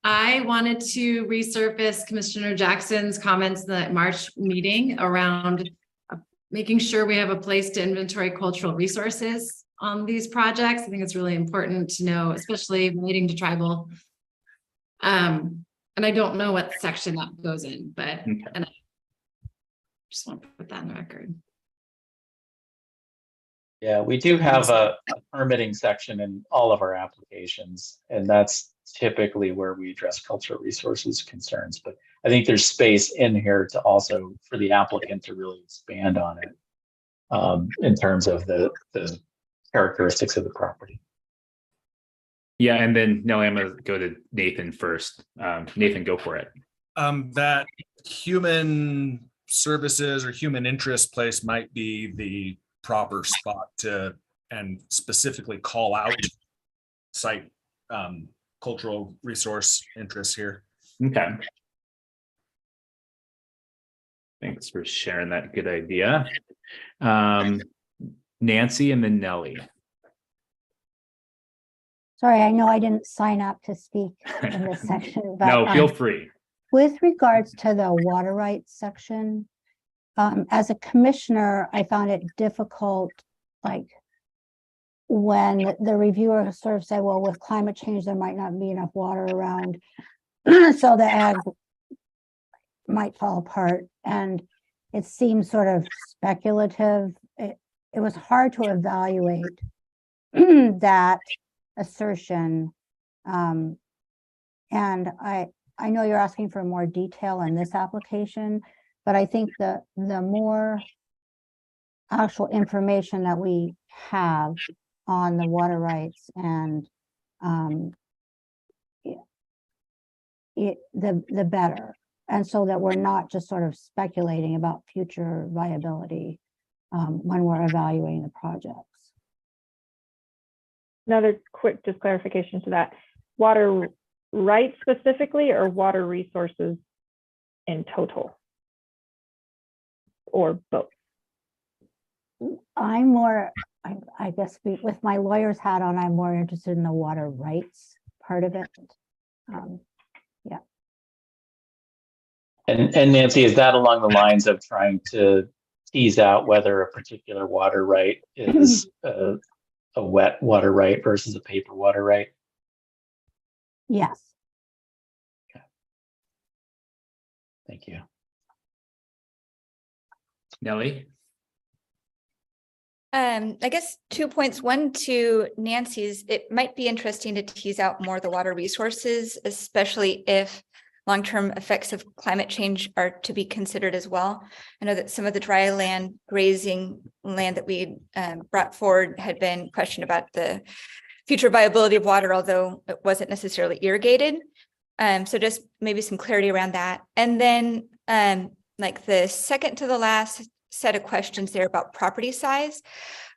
I wanted to resurface Commissioner Jackson's comments in the March meeting around making sure we have a place to inventory cultural resources on these projects. I think it's really important to know, especially relating to tribal. And I don't know what section that goes in, but Okay. and I just want to put that on the record. Yeah, we do have a permitting section in all of our applications, and that's typically where we address cultural resources concerns. But I think there's space in here to also for the applicant to really expand on it in terms of the characteristics of the property. Yeah, and then Nellie, I'm gonna go to Nathan first. Nathan, go for it. That human services or human interest place might be the proper spot to, and specifically call out site cultural resource interests here. Okay. Thanks for sharing that good idea. Nancy and then Nellie. Sorry, I know I didn't sign up to speak in this section, but No, feel free. with regards to the water rights section, as a commissioner, I found it difficult, like when the reviewer sort of said, well, with climate change, there might not be enough water around. So the ag might fall apart. And it seemed sort of speculative. It was hard to evaluate that assertion. And I know you're asking for more detail in this application, but I think the more actual information that we have on the water rights and the better. And so that we're not just sort of speculating about future viability when we're evaluating the projects. Another quick just clarification to that. Water rights specifically or water resources in total? Or both? I'm more, I guess with my lawyer's hat on, I'm more interested in the water rights part of it. Yeah. And Nancy, is that along the lines of trying to tease out whether a particular water right is a wet water right versus a paper water right? Yes. Okay. Thank you. Nellie? I guess 2 points. One, to Nancy's, it might be interesting to tease out more the water resources, especially if long-term effects of climate change are to be considered as well. I know that some of the dry land, grazing land that we brought forward had been questioned about the future viability of water, although it wasn't necessarily irrigated. So just maybe some clarity around that. And then like the second to the last set of questions there about property size.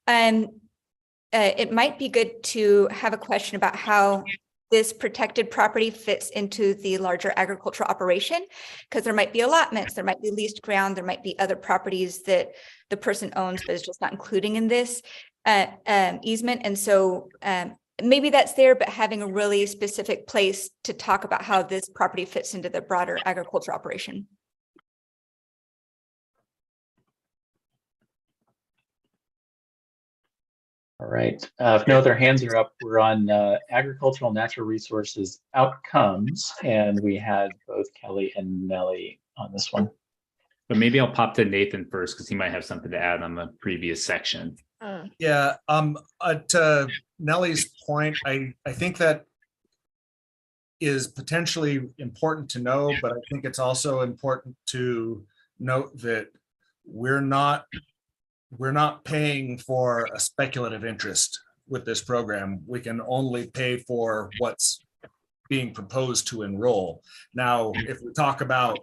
It might be good to have a question about how this protected property fits into the larger agricultural operation, because there might be allotments, there might be leased ground, there might be other properties that the person owns but is just not including in this easement. And so maybe that's there, but having a really specific place to talk about how this property fits into the broader agriculture operation. All right. If no other hands are up, we're on agricultural natural resources outcomes, and we had both Kelly and Nellie on this one. But maybe I'll pop to Nathan first because he might have something to add on the previous section. Yeah, to Nellie's point, I think that is potentially important to know, but I think it's also important to note that we're not paying for a speculative interest with this program. We can only pay for what's being proposed to enroll. Now, if we talk about,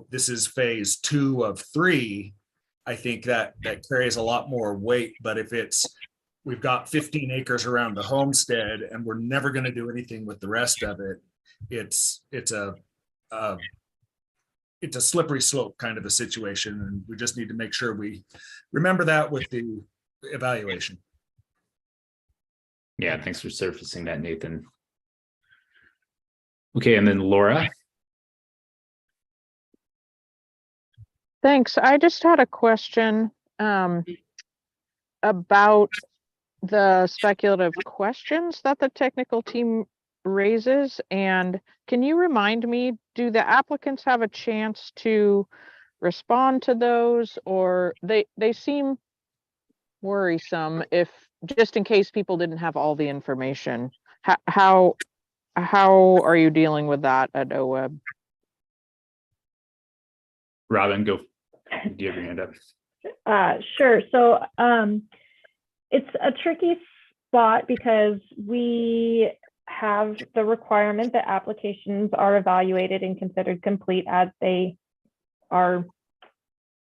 this is phase 2 of 3, I think that carries a lot more weight. But if we've got 15 acres around the homestead and we're never going to do anything with the rest of it, it's a slippery slope kind of a situation, and we just need to make sure we remember that with the evaluation. Yeah, thanks for surfacing that, Nathan. Okay, and then Laura. Thanks. I just had a question about the speculative questions that the technical team raises. And can you remind me, do the applicants have a chance to respond to those, or they seem worrisome if just in case people didn't have all the information? How are you dealing with that at OWEB? Robin, go. Do you have your hand up? Sure. So it's a tricky spot because we have the requirement that applications are evaluated and considered complete as they are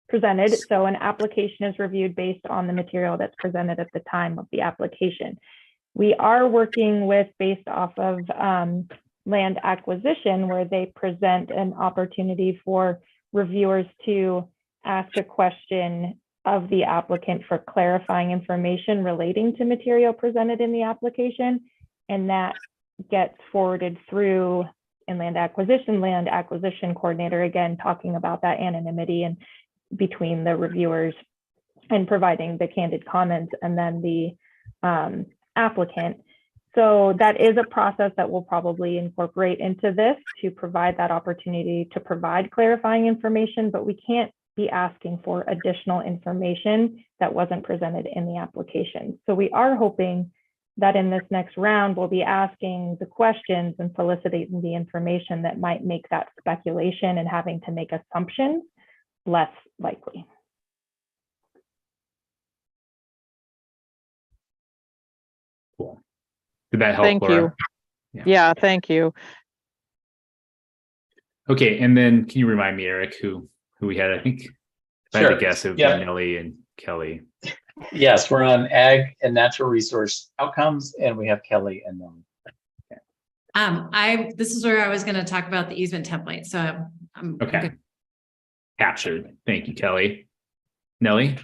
presented. So an application is reviewed based on the material that's presented at the time of the application. We are working with based off of land acquisition, where they present an opportunity for reviewers to ask a question of the applicant for clarifying information relating to material presented in the application, and that gets forwarded through in land acquisition coordinator, again, talking about that anonymity and between the reviewers and providing the candid comments and then the applicant. So that is a process that we'll probably incorporate into this to provide that opportunity to provide clarifying information, but we can't be asking for additional information that wasn't presented in the application. So we are hoping that in this next round, we'll be asking the questions and soliciting the information that might make that speculation and having to make assumptions less likely. Cool. Did that help, Thank Laura? you. Yeah, thank you. Okay, and then can you remind me, Eric, who we had? I think if I had to guess, it would be Nellie and Kelly. Yes, we're on ag and natural resource outcomes, and we have Kelly and Nellie. This is where I was going to talk about the easement template. So I'm okay. Captured. Thank you, Kelly. Nellie?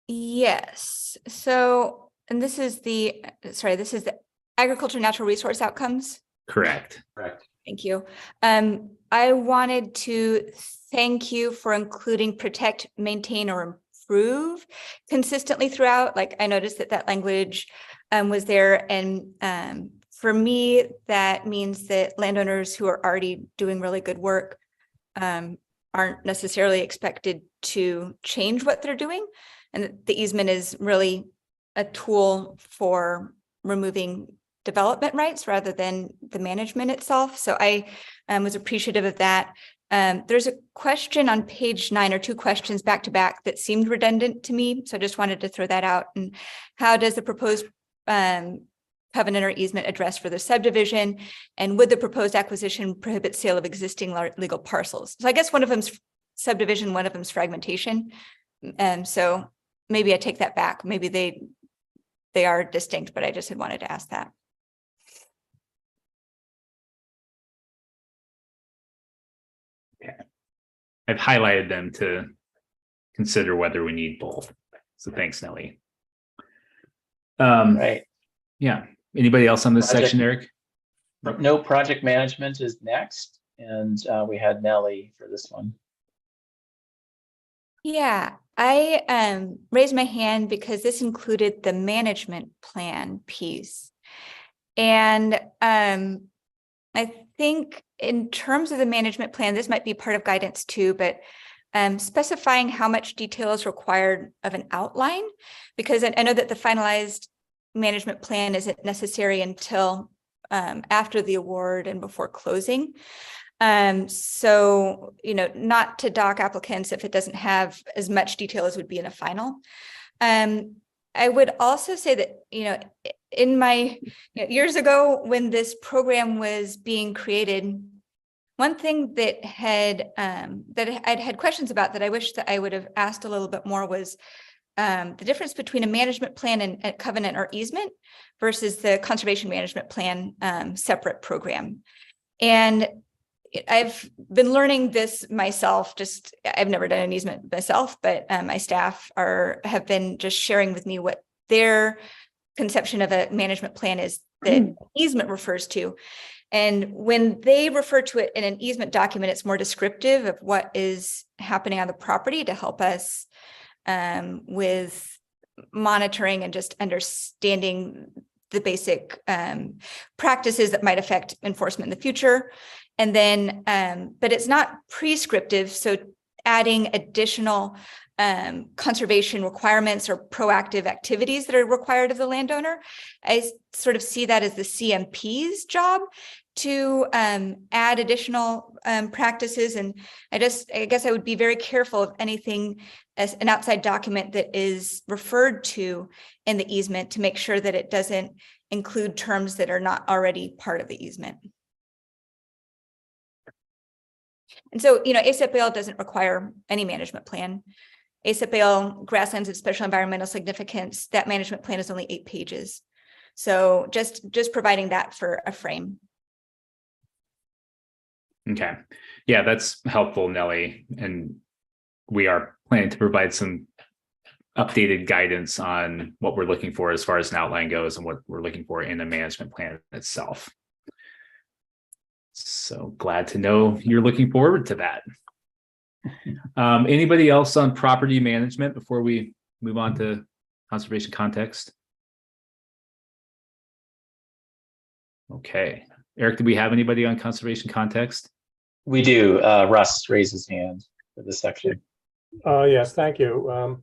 Yes. So, and this is the agriculture natural resource outcomes. Correct. Thank you. I wanted to thank you for including protect, maintain, or improve consistently throughout. Like, I noticed that language was there. And for me, that means that landowners who are already doing really good work aren't necessarily expected to change what they're doing. And the easement is really a tool for removing development rights rather than the management itself. So I was appreciative of that. There's a question on page 9, or 2 questions back to back that seemed redundant to me. So I just wanted to throw that out. And how does the proposed covenant or easement address for the subdivision? And would the proposed acquisition prohibit sale of existing legal parcels? So I guess one of them's subdivision, one of them's fragmentation. So maybe I take that back. Maybe they are distinct, but I just had wanted to ask that. Okay. I've highlighted them to consider whether we need both. So thanks, Nellie. Right. Yeah. Anybody else on this Project- section, Eric? No, project management is next, and we had Nellie for this one. Yeah, I raised my hand because this included the management plan piece. And I think in terms of the management plan, this might be part of guidance too, but specifying how much detail is required of an outline, because I know that the finalized management plan isn't necessary until after the award and before closing. So, not to dock applicants if it doesn't have as much detail as would be in a final. I would also say that, in my years ago when this program was being created, one thing that I'd had questions about that I wish that I would have asked a little bit more was the difference between a management plan and a covenant or easement versus the conservation management plan separate program. And I've been learning this myself. I've never done an easement myself, but my staff have been just sharing with me what their conception of a management plan is that easement refers to. And when they refer to it in an easement document, it's more descriptive of what is happening on the property to help us with monitoring and just understanding the basic practices that might affect enforcement in the future. And then, but it's not prescriptive. So adding additional conservation requirements or proactive activities that are required of the landowner, I sort of see that as the CMP's job to add additional practices. And I guess I would be very careful of anything as an outside document that is referred to in the easement to make sure that it doesn't include terms that are not already part of the easement. And so, ASAPL doesn't require any management plan. ASAPL grasslands of special environmental significance, that management plan is only 8 pages. So just providing that for a frame. Okay. Yeah, that's helpful, Nellie. And we are planning to provide some updated guidance on what we're looking for as far as an outline goes and what we're looking for in the management plan itself. So glad to know you're looking forward to that. Anybody else on property management before we move on to conservation context? Okay. Eric, do we have anybody on conservation context? We do. Russ raised his hand for this section. Yes, thank you.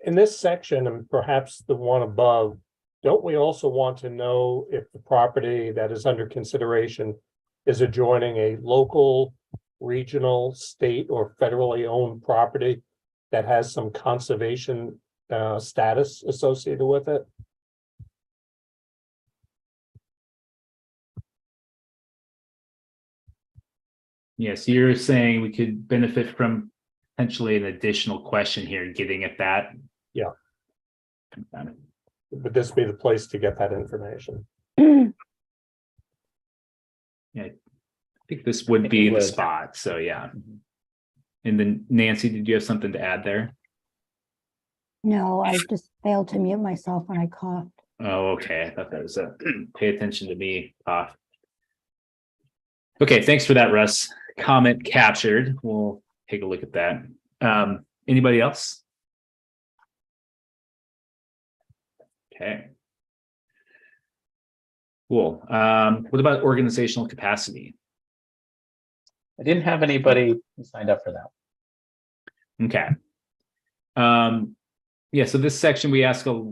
In this section, and perhaps the one above, don't we also want to know if the property that is under consideration is adjoining a local, regional, state, or federally owned property that has some conservation status associated with it? Yes, you're saying we could benefit from potentially an additional question here, getting at that. Yeah. Would this be the place to get that information? Yeah, I think this would be the spot. So yeah. And then Nancy, did you have something to add there? No, I just failed to mute myself when I coughed. Oh, okay. I thought that was a pay attention to me off. Okay, thanks for that, Russ. Comment captured. We'll take a look at that. Anybody else? Okay. Cool. What about organizational capacity? I didn't have anybody who signed up for that. Okay. Yeah, so this section, we ask a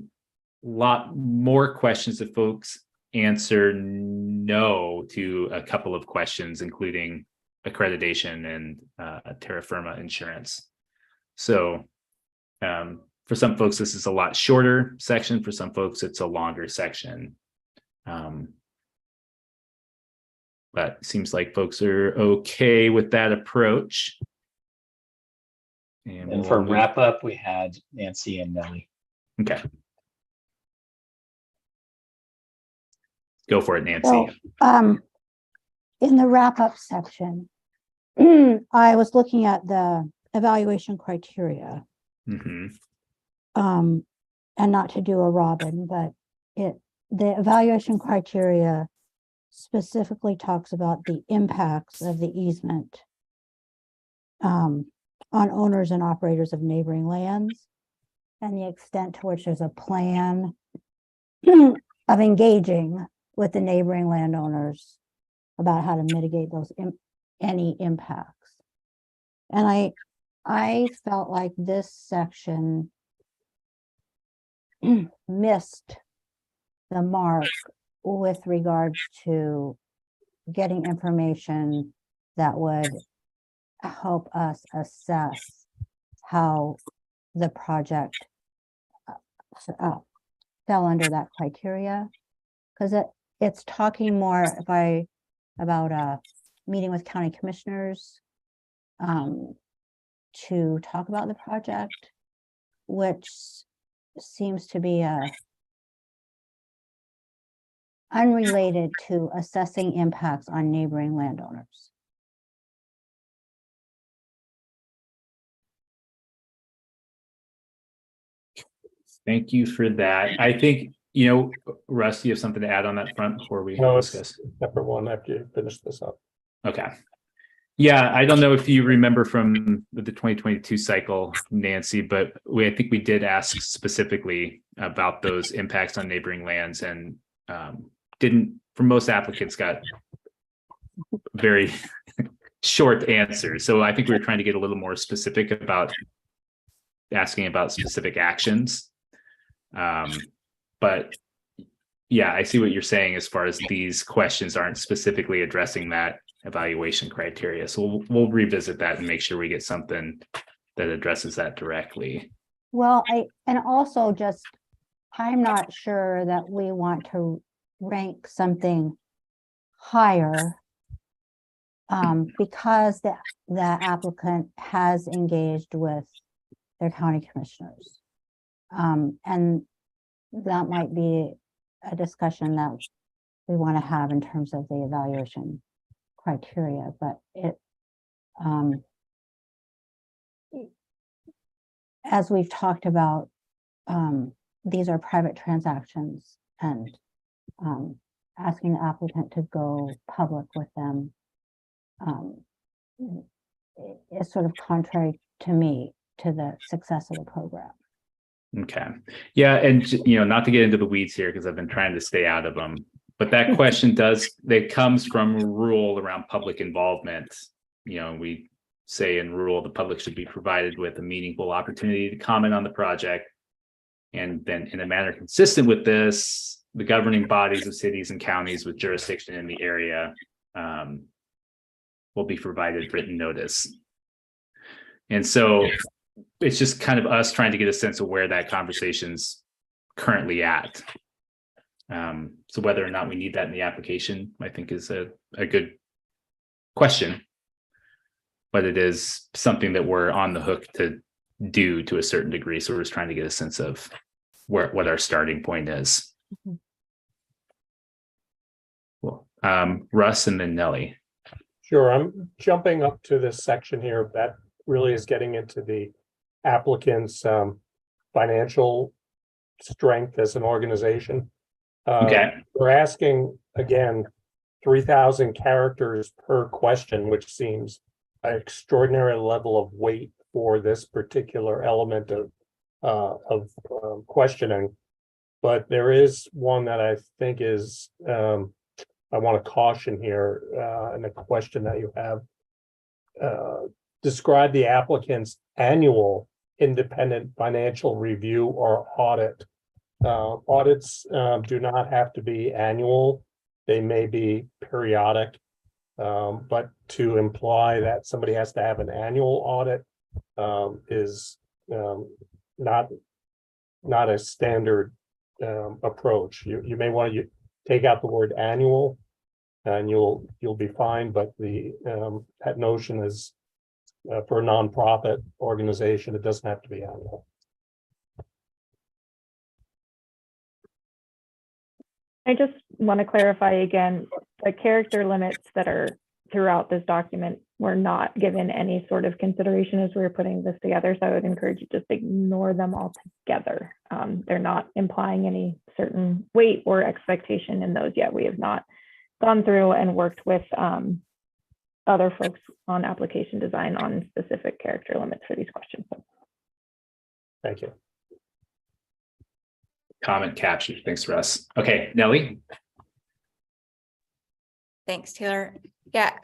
lot more questions if folks answer no to a couple of questions, including accreditation and terra firma insurance. So for some folks, this is a lot shorter section. For some folks, it's a longer section. But it seems like folks are okay with that approach. And for wrap up, we had Nancy and Nellie. Okay. Go for it, Nancy. So, in the wrap-up section, I was looking at the evaluation criteria. Mm-hmm. And not to do a Robin, but the evaluation criteria specifically talks about the impacts of the easement on owners and operators of neighboring lands and the extent to which there's a plan of engaging with the neighboring landowners about how to mitigate those any impacts. And I felt like this section missed the mark with regards to getting information that would help us assess how the project fell under that criteria. Because it's talking more about a meeting with county commissioners to talk about the project, which seems to be unrelated to assessing impacts on neighboring landowners. Thank you for that. I think, Russ, you have something to add on that front before we No, it's discuss? separate one after you finish this up. Okay. Yeah, I don't know if you remember from the 2022 cycle, Nancy, but I think we did ask specifically about those impacts on neighboring lands, and for most applicants got very short answers. So I think we were trying to get a little more specific about asking about specific actions. But yeah, I see what you're saying as far as these questions aren't specifically addressing that evaluation criteria. So we'll revisit that and make sure we get something that addresses that directly. Well, I'm not sure that we want to rank something higher because the applicant has engaged with their county commissioners. And that might be a discussion that we want to have in terms of the evaluation criteria, but as we've talked about, these are private transactions, and asking the applicant to go public with them is sort of contrary to me to the success of the program. Okay. Yeah. And, not to get into the weeds here, because I've been trying to stay out of them, but that question comes from a rule around public involvement. We say in rule, the public should be provided with a meaningful opportunity to comment on the project. And then in a manner consistent with this, the governing bodies of cities and counties with jurisdiction in the area will be provided written notice. And so it's just kind of us trying to get a sense of where that conversation's currently at. So whether or not we need that in the application, I think is a good question. But it is something that we're on the hook to do to a certain degree. So we're just trying to get a sense of what our starting point is. Mm-hmm. Cool. Russ and then Nellie. Sure, I'm jumping up to this section here that really is getting into the applicant's financial strength as an organization. Okay. We're asking, again, 3,000 characters per question, which seems an extraordinary level of weight for this particular element of questioning. But there is one that I think is, I want to caution here in the question that you have. Describe the applicant's annual independent financial review or audit. Audits do not have to be annual. They may be periodic, but to imply that somebody has to have an annual audit is not a standard approach. You may want to take out the word annual, and you'll be fine. But that notion is for a nonprofit organization, it doesn't have to be annual. I just want to clarify again, the character limits that are throughout this document were not given any sort of consideration as we were putting this together. So I would encourage you to just ignore them altogether. They're not implying any certain weight or expectation in those yet. We have not gone through and worked with other folks on application design on specific character limits for these questions. Thank you. Comment captured. Thanks, Russ. Okay, Nellie. Thanks, Taylor. Yeah,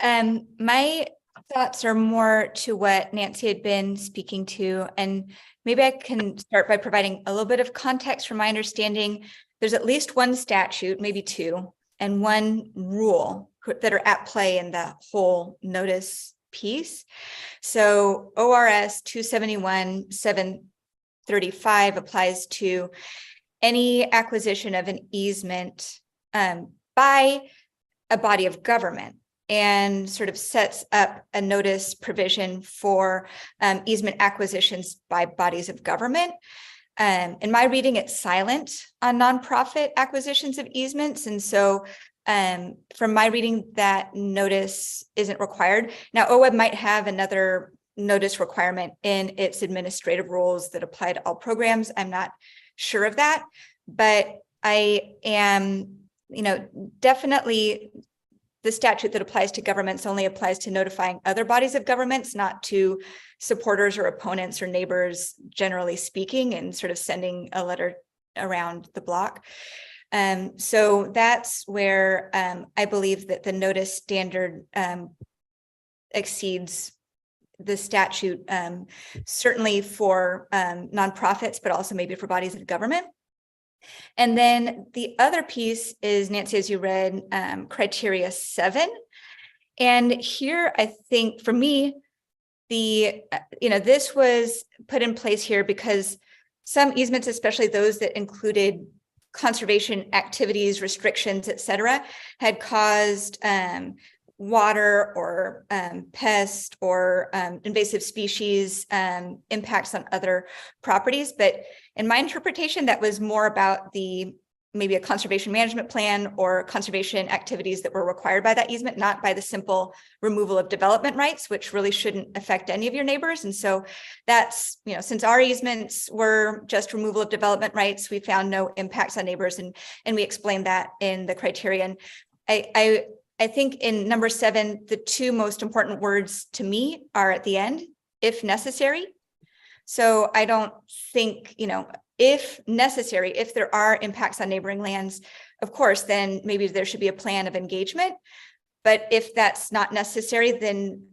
my thoughts are more to what Nancy had been speaking to, and maybe I can start by providing a little bit of context from my understanding. There's at least one statute, maybe two, and one rule that are at play in the whole notice piece. So ORS 271-735 applies to any acquisition of an easement by a body of government, and sort of sets up a notice provision for easement acquisitions by bodies of government. In my reading, it's silent on nonprofit acquisitions of easements. And so from my reading, that notice isn't required. Now, OWEB might have another notice requirement in its administrative rules that apply to all programs. I'm not sure of that, but I am, definitely the statute that applies to governments only applies to notifying other bodies of governments, not to supporters or opponents or neighbors, generally speaking, and sort of sending a letter around the block. So that's where I believe that the notice standard exceeds the statute, certainly for nonprofits, but also maybe for bodies of government. And then the other piece is, Nancy, as you read, criteria 7. And here, I think for me, this was put in place here because some easements, especially those that included conservation activities, restrictions, et cetera, had caused water or pest or invasive species impacts on other properties. But in my interpretation, that was more about maybe a conservation management plan or conservation activities that were required by that easement, not by the simple removal of development rights, which really shouldn't affect any of your neighbors. And so that's, since our easements were just removal of development rights, we found no impacts on neighbors, and we explained that in the criterion. I think in number 7, the two most important words to me are at the end, if necessary. So I don't think, if necessary, if there are impacts on neighboring lands, of course, then maybe there should be a plan of engagement. But if that's not necessary, then,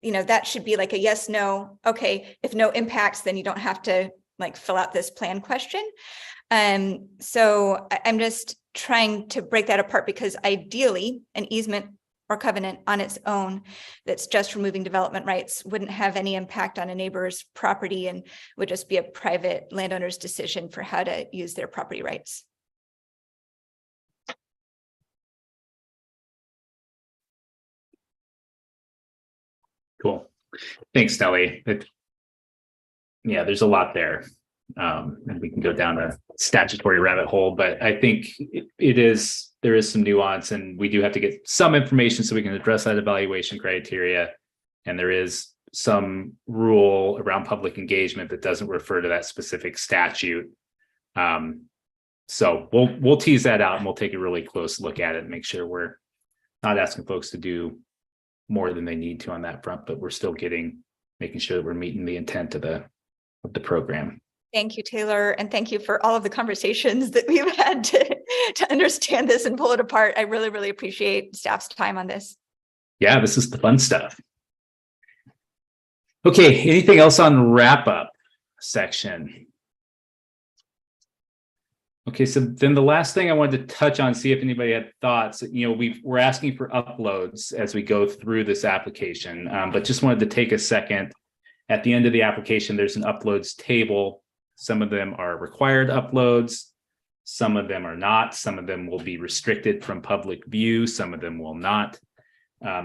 that should be like a yes, no. Okay, if no impacts, then you don't have to fill out this plan question. So I'm just trying to break that apart, because ideally an easement or covenant on its own that's just removing development rights wouldn't have any impact on a neighbor's property and would just be a private landowner's decision for how to use their property rights. Cool. Thanks, Nellie. Yeah, there's a lot there. And we can go down a statutory rabbit hole, but I think there is some nuance, and we do have to get some information so we can address that evaluation criteria. And there is some rule around public engagement that doesn't refer to that specific statute. So we'll tease that out, and we'll take a really close look at it and make sure we're not asking folks to do more than they need to on that front, but we're still making sure that we're meeting the intent of the program. Thank you, Taylor. And thank you for all of the conversations that we've had to understand this and pull it apart. I really, really appreciate staff's time on this. Yeah, this is the fun stuff. Okay, anything else on wrap up section? Okay, so then the last thing I wanted to touch on, see if anybody had thoughts. We're asking for uploads as we go through this application, but just wanted to take a second. At the end of the application, there's an uploads table. Some of them are required uploads. Some of them are not. Some of them will be restricted from public view. Some of them will not.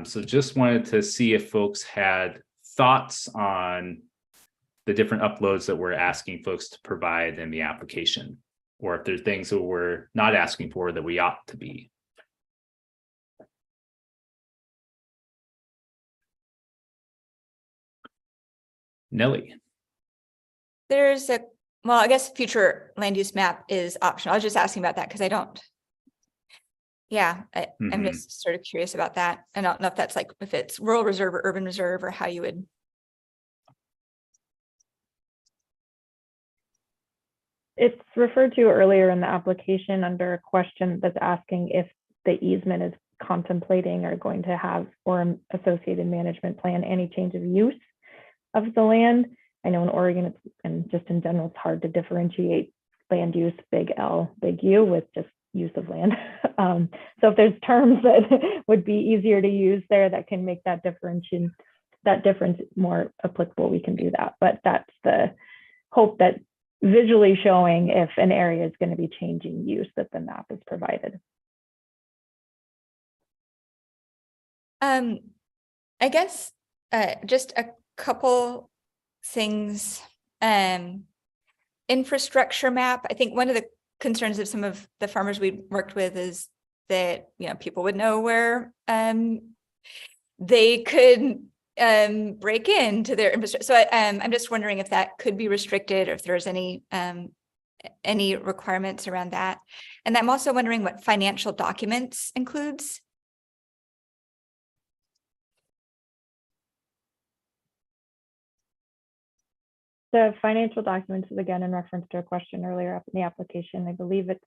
So just wanted to see if folks had thoughts on the different uploads that we're asking folks to provide in the application, or if there's things that we're not asking for that we ought to be. Nellie. There's a, well, I guess future land use map is optional. I was just asking about that because I don't. Yeah, I'm just sort of curious about that. I don't know if that's like, if it's rural reserve or urban reserve or how you would. It's referred to earlier in the application under a question that's asking if the easement is contemplating or going to have or an associated management plan any change of use of the land. I know in Oregon, it's, and just in general, it's hard to differentiate land use, big L, big U, with just use of land. So if there's terms that would be easier to use there that can make that difference more applicable, we can do that. But that's the hope, that visually showing if an area is going to be changing use, that the map is provided. I guess just a couple things. Infrastructure map. I think one of the concerns of some of the farmers we worked with is that, you know, people would know where they could break into their infrastructure. So I'm just wondering if that could be restricted, or if there's any requirements around that. And I'm also wondering what financial documents includes. The financial documents is again in reference to a question earlier up in the application. I believe it's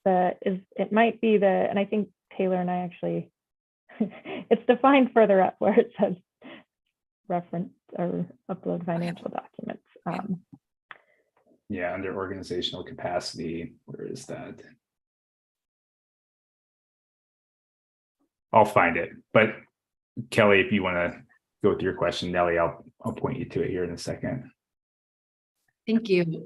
it might be the, and I think Taylor and I actually, it's defined further up where it says reference or upload financial documents. Yeah, under organizational capacity, where is that? I'll find it, but Kelly, if you want to go with your question, Nellie, I'll point you to it here in a second. Thank you.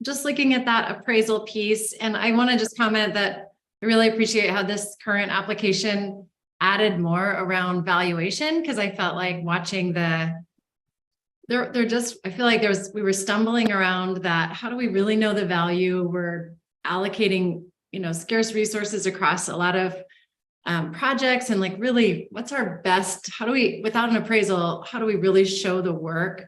Just looking at that appraisal piece, and I want to just comment that I really appreciate how this current application added more around valuation, because I felt like watching they're just, I feel like we were stumbling around that. How do we really know the value? We're allocating, you know, scarce resources across a lot of projects, and like, really, what's our best, how do we, without an appraisal, how do we really show the work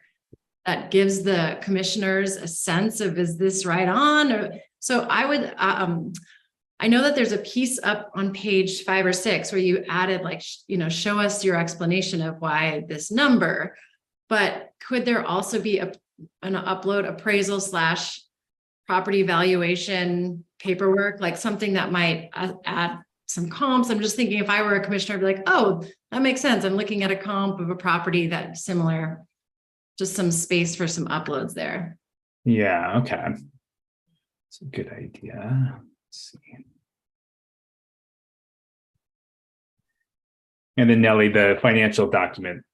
that gives the commissioners a sense of, is this right on? Or, so I would, I know that there's a piece up on page 5 or 6 where you added, like, you know, show us your explanation of why this number, but could there also be an upload appraisal / property valuation paperwork, like something that might add some comps? I'm just thinking if I were a commissioner, I'd be like, oh, that makes sense. I'm looking at a comp of a property that's similar, just some space for some uploads there. Yeah, okay. It's a good idea. Let's see. And then Nellie, the financial document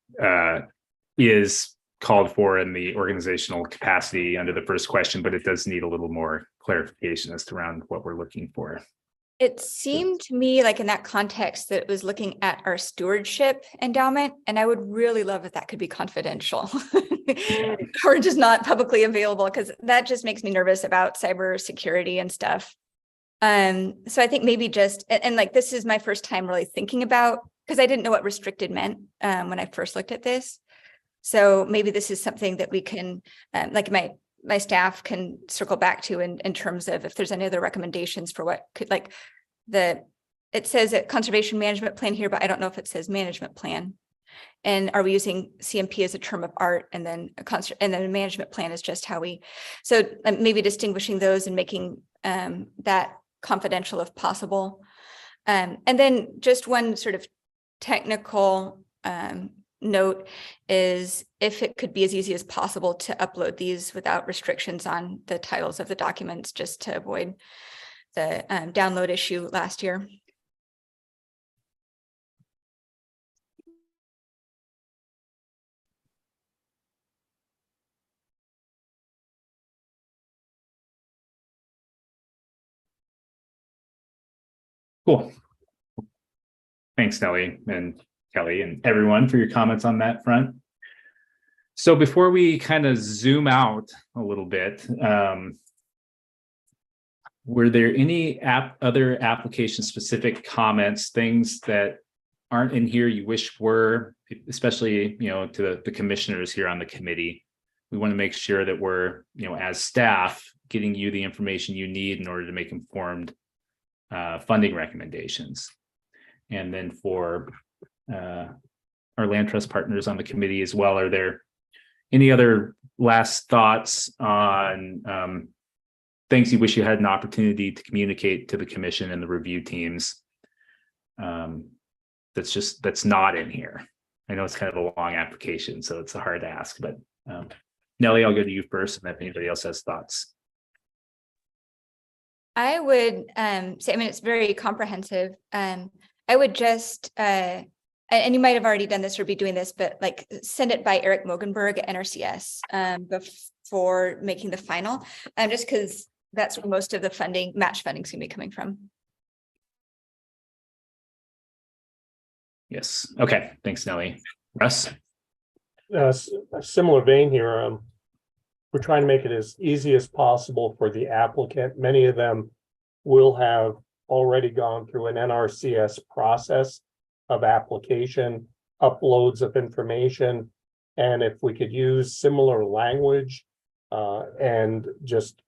is called for in the organizational capacity under the first question, but it does need a little more clarification as to around what we're looking for. It seemed to me like in that context that it was looking at our stewardship endowment, and I would really love if that could be confidential or just not publicly available, because that just makes me nervous about cybersecurity and stuff. So I think maybe just, and like, this is my first time really thinking about, because I didn't know what restricted meant when I first looked at this. So maybe this is something that we can, like my staff can circle back to in terms of if there's any other recommendations for what could, like, it says a conservation management plan here, but I don't know if it says management plan. And are we using CMP as a term of art, and then a management plan is just how we, so maybe distinguishing those and making that confidential if possible. And then just one sort of technical note is if it could be as easy as possible to upload these without restrictions on the titles of the documents, just to avoid the download issue last year. Cool. Thanks, Nellie and Kelly and everyone for your comments on that front. So before we kind of zoom out a little bit, were there any other application specific comments, things that aren't in here you wish were, especially, to the commissioners here on the committee. We want to make sure that we're, as staff, getting you the information you need in order to make informed funding recommendations. And then for our land trust partners on the committee as well, are there any other last thoughts on things you wish you had an opportunity to communicate to the commission and the review teams? That's not in here. I know it's kind of a long application, so it's a hard ask, but Nellie, I'll go to you first, and if anybody else has thoughts. I would say, it's very comprehensive. I would just, and you might have already done this or be doing this, but like send it by Eric Mogenberg at NRCS before making the final, just because that's where most of the match funding is going to be coming from. Yes. Okay. Thanks, Nellie. Russ? A similar vein here. We're trying to make it as easy as possible for the applicant. Many of them will have already gone through an NRCS process of application, uploads of information. And if we could use similar language and just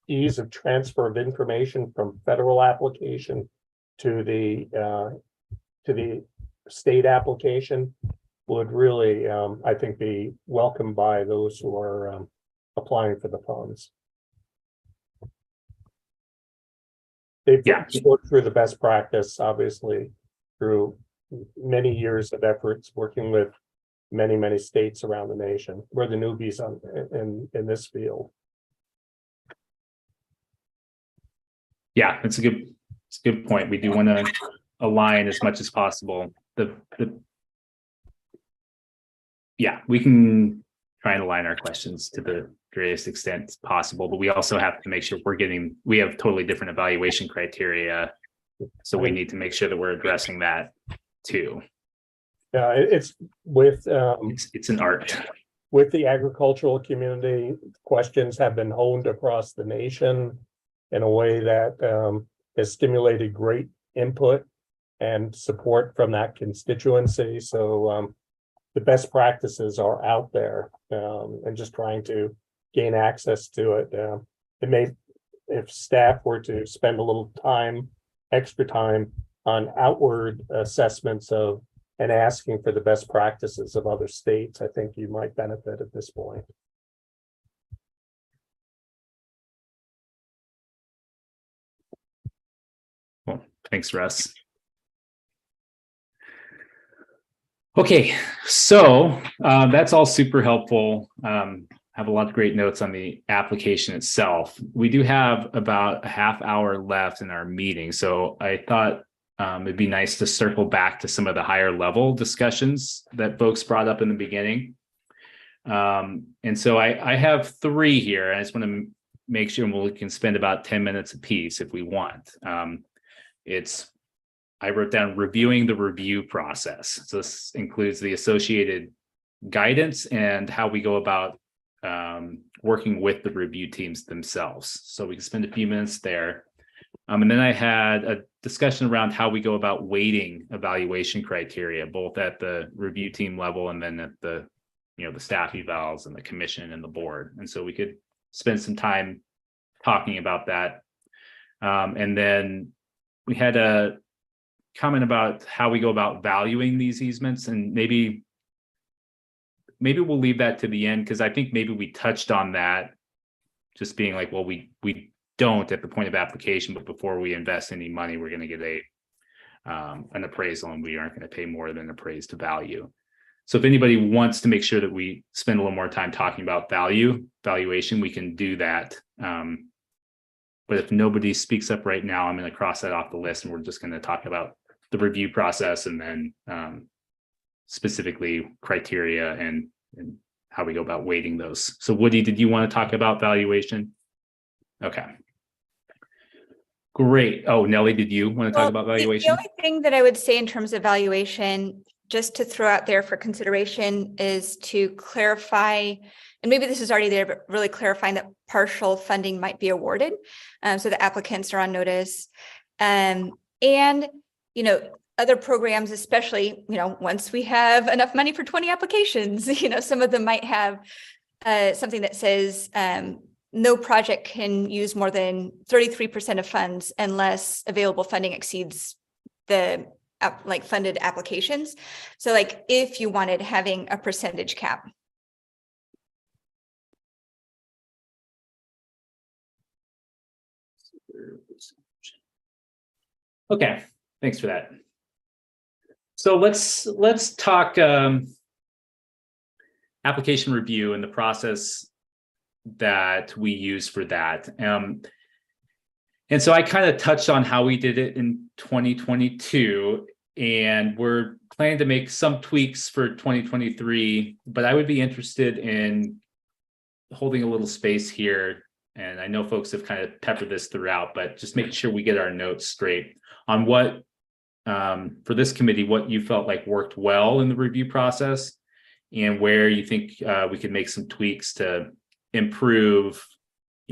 ease of transfer of information from federal application to the state application, would really, I think, be welcomed by those who are applying for the funds. They've worked through the best practice, obviously, through many years of efforts working with many states around the nation. We're the newbies in this field. Yeah, it's a good point. We do want to align as much as possible. We can try and align our questions to the greatest extent possible, but we also have to make sure we have totally different evaluation criteria. So we need to make sure that we're addressing that too. Yeah, it's with it's an art. With the agricultural community, questions have been honed across the nation in a way that has stimulated great input and support from that constituency. So the best practices are out there, and just trying to gain access to it. It may, if staff were to spend a little time, extra time on outward assessments of and asking for the best practices of other states, I think you might benefit at this point. Well, thanks, Russ. Okay, so that's all super helpful. Have a lot of great notes on the application itself. We do have about a half hour left in our meeting, so I thought it'd be nice to circle back to some of the higher level discussions that folks brought up in the beginning. And so I have three here. I just want to make sure we can spend about 10 minutes apiece if we want. I wrote down reviewing the review process. So this includes the associated guidance and how we go about working with the review teams themselves. So we can spend a few minutes there. And then I had a discussion around how we go about weighting evaluation criteria, both at the review team level and then at the staff evals and the commission and the board. And so we could spend some time talking about that. And then we had a comment about how we go about valuing these easements, and maybe we'll leave that to the end, because I think maybe we touched on that, just being like, well, we don't at the point of application, but before we invest any money, we're going to get an appraisal, and we aren't going to pay more than appraised value. So if anybody wants to make sure that we spend a little more time talking about valuation, we can do that. But if nobody speaks up right now, I'm going to cross that off the list, and we're just going to talk about the review process and then specifically criteria and how we go about weighting those. So Woody, did you want to talk about valuation? Okay. Great. Oh, Nellie, did you want to talk about valuation? The only thing that I would say in terms of valuation, just to throw out there for consideration, is to clarify, and maybe this is already there, but really clarifying that partial funding might be awarded. So the applicants are on notice. And other programs, especially, once we have enough money for 20 applications, some of them might have something that says no project can use more than 33% of funds unless available funding exceeds the funded applications. So like if you wanted having a percentage cap. Okay, thanks for that. So let's talk application review and the process that we use for that. And so I kind of touched on how we did it in 2022, and we're planning to make some tweaks for 2023, but I would be interested in holding a little space here. And I know folks have kind of peppered this throughout, but just making sure we get our notes straight on what, for this committee, what you felt like worked well in the review process and where you think we could make some tweaks to improve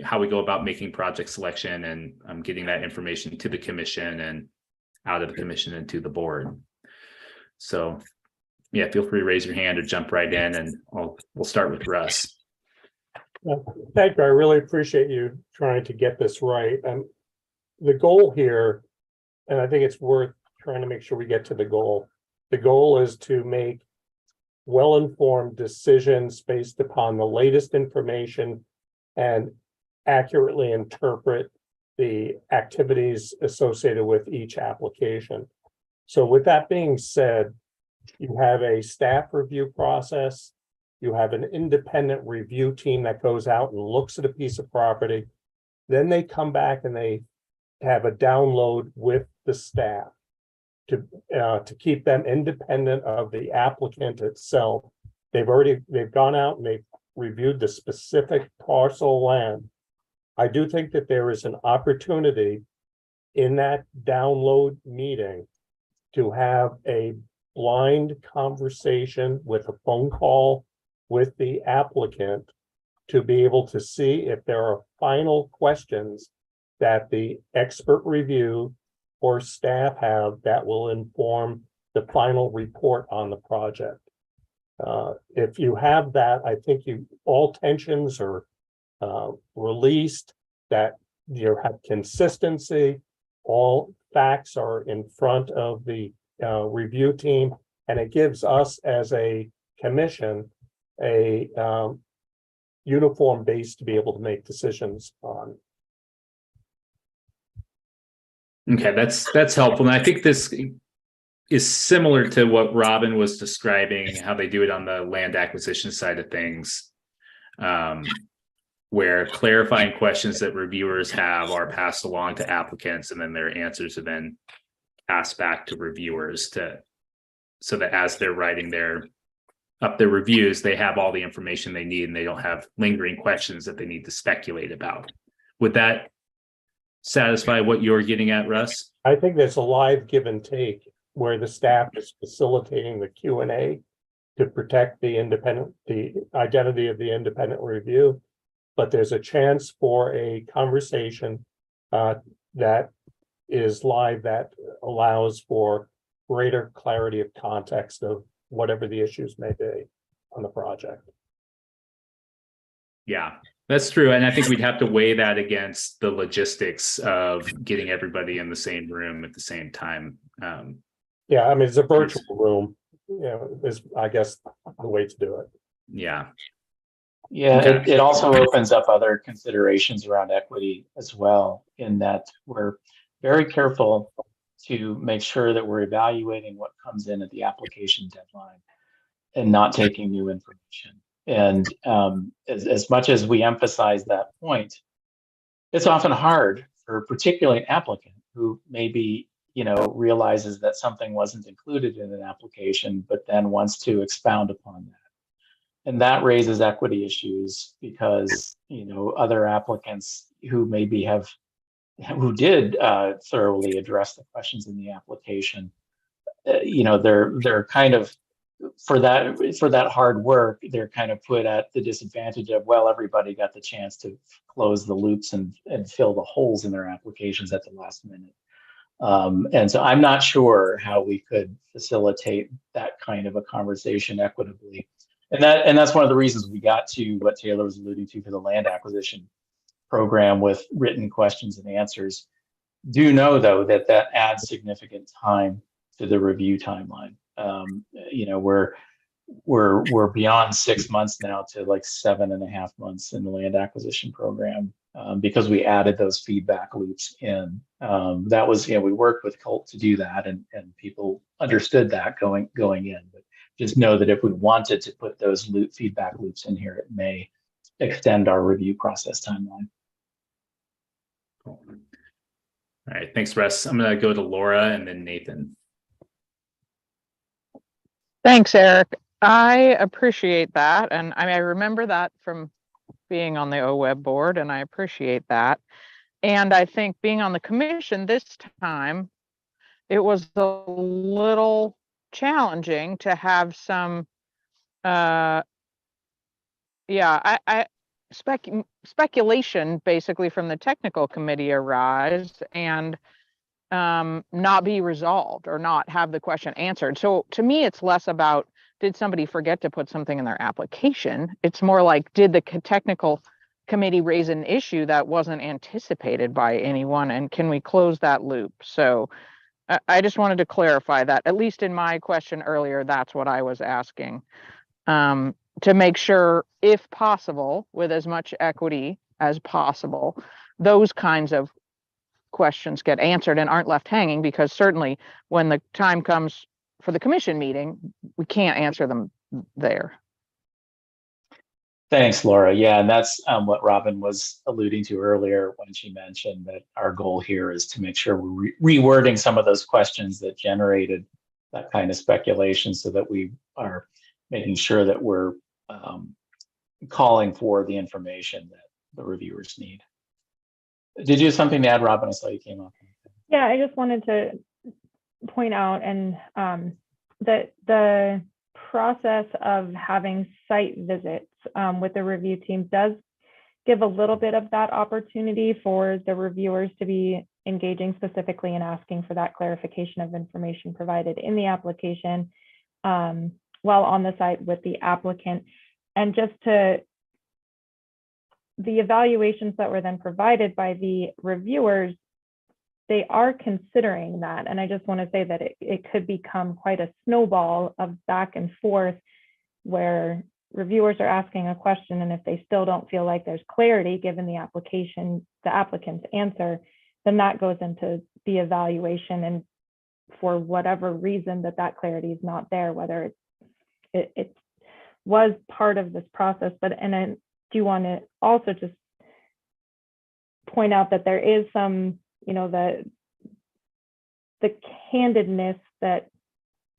how we go about making project selection and getting that information to the commission and out of the commission and to the board. So yeah, feel free to raise your hand or jump right in, and we'll start with Russ. Thank you. I really appreciate you trying to get this right. The goal here, and I think it's worth trying to make sure we get to the goal. The goal is to make well-informed decisions based upon the latest information and accurately interpret the activities associated with each application. So with that being said, you have a staff review process. You have an independent review team that goes out and looks at a piece of property. Then they come back and they have a download with the staff to keep them independent of the applicant itself. They've gone out and they've reviewed the specific parcel land. I do think that there is an opportunity in that download meeting to have a blind conversation with a phone call with the applicant to be able to see if there are final questions that the expert review or staff have that will inform the final report on the project. If you have that, I think all tensions are released, that you have consistency, all facts are in front of the review team, and it gives us as a commission a uniform base to be able to make decisions on. Okay, that's helpful. And I think this is similar to what Robin was describing, how they do it on the land acquisition side of things, where clarifying questions that reviewers have are passed along to applicants, and then their answers are then passed back to reviewers so that as they're writing their reviews, they have all the information they need and they don't have lingering questions that they need to speculate about. Would that satisfy what you're getting at, Russ? I think there's a live give and take where the staff is facilitating the Q&A to protect the identity of the independent review, but there's a chance for a conversation that is live that allows for greater clarity of context of whatever the issues may be on the project. Yeah, that's true. And I think we'd have to weigh that against the logistics of getting everybody in the same room at the same time. Yeah, I mean, it's a virtual room, is I guess the way to do it. Yeah. Yeah, Okay. it also opens up other considerations around equity as well, in that we're very careful to make sure that we're evaluating what comes in at the application deadline and not taking new information. And as much as we emphasize that point, it's often hard for particularly an applicant who maybe, realizes that something wasn't included in an application, but then wants to expound upon that. And that raises equity issues because, other applicants who maybe who did thoroughly address the questions in the application, they're kind of, for that hard work, they're kind of put at the disadvantage of, well, everybody got the chance to close the loops and fill the holes in their applications at the last minute. And so I'm not sure how we could facilitate that kind of a conversation equitably. And that's one of the reasons we got to what Taylor was alluding to for the land acquisition program with written questions and answers. Do know though that adds significant time to the review timeline. You know, we're beyond 6 months now to like 7.5 months in the land acquisition program, because we added those feedback loops in. That was, you know, we worked with Colt to do that, and people understood that going in. But just know that if we wanted to put those feedback loops in here, it may extend our review process timeline. Cool. All right, thanks, Russ. I'm going to go to Laura and then Nathan. Thanks, Eric. I appreciate that. And I remember that from being on the OWEB board, and I appreciate that. And I think being on the commission this time, it was a little challenging to have some, speculation basically from the technical committee arise and not be resolved or not have the question answered. So to me, it's less about, did somebody forget to put something in their application? It's more like, did the technical committee raise an issue that wasn't anticipated by anyone, and can we close that loop? So I just wanted to clarify that, at least in my question earlier, that's what I was asking, to make sure, if possible, with as much equity as possible, those kinds of questions get answered and aren't left hanging, because certainly when the time comes for the commission meeting, we can't answer them there. Thanks, Laura. Yeah, and that's what Robin was alluding to earlier when she mentioned that our goal here is to make sure we're rewording some of those questions that generated that kind of speculation, so that we are making sure that we're calling for the information that the reviewers need. Did you have something to add, Robin? I saw you came up. Yeah, I just wanted to point out and that the process of having site visits with the review team does give a little bit of that opportunity for the reviewers to be engaging specifically and asking for that clarification of information provided in the application while on the site with the applicant. And just to the evaluations that were then provided by the reviewers, they are considering that. And I just want to say that it could become quite a snowball of back and forth where reviewers are asking a question, and if they still don't feel like there's clarity given the application, the applicant's answer, then that goes into the evaluation. And for whatever reason that clarity is not there, whether it was part of this process, and I do want to also just point out that there is some, you know, the candidness that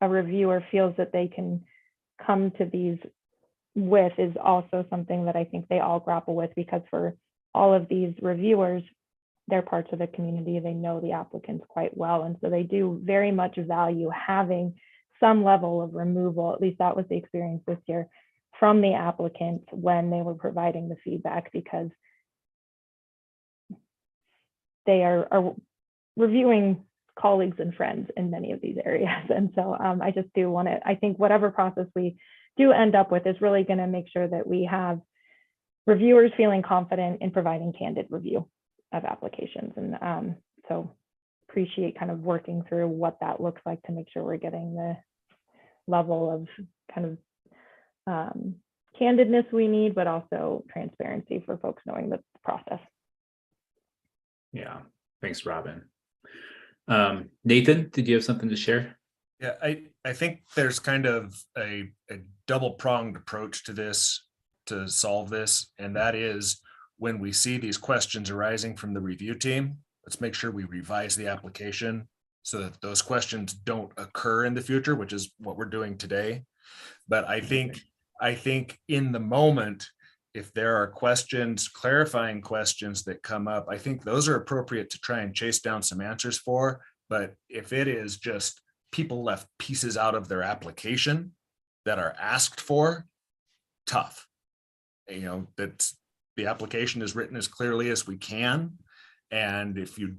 a reviewer feels that they can come to these with is also something that I think they all grapple with, because for all of these reviewers, they're parts of the community, they know the applicants quite well, and so they do very much value having some level of removal, at least that was the experience this year, from the applicants when they were providing the feedback, because they are reviewing colleagues and friends in many of these areas. And so I just do want to, I think whatever process we do end up with is really going to make sure that we have reviewers feeling confident in providing candid review of applications. And so appreciate kind of working through what that looks like to make sure we're getting the level of kind of candidness we need, but also transparency for folks knowing the process. Yeah, thanks, Robin. Nathan, did you have something to share? Yeah, I think there's kind of a double-pronged approach to this to solve this, and that is when we see these questions arising from the review team, let's make sure we revise the application so that those questions don't occur in the future, which is what we're doing today. But I think in the moment, if there are questions, clarifying questions that come up, I think those are appropriate to try and chase down some answers for. But if it is just people left pieces out of their application that are asked for, tough. You know, that the application is written as clearly as we can. And if you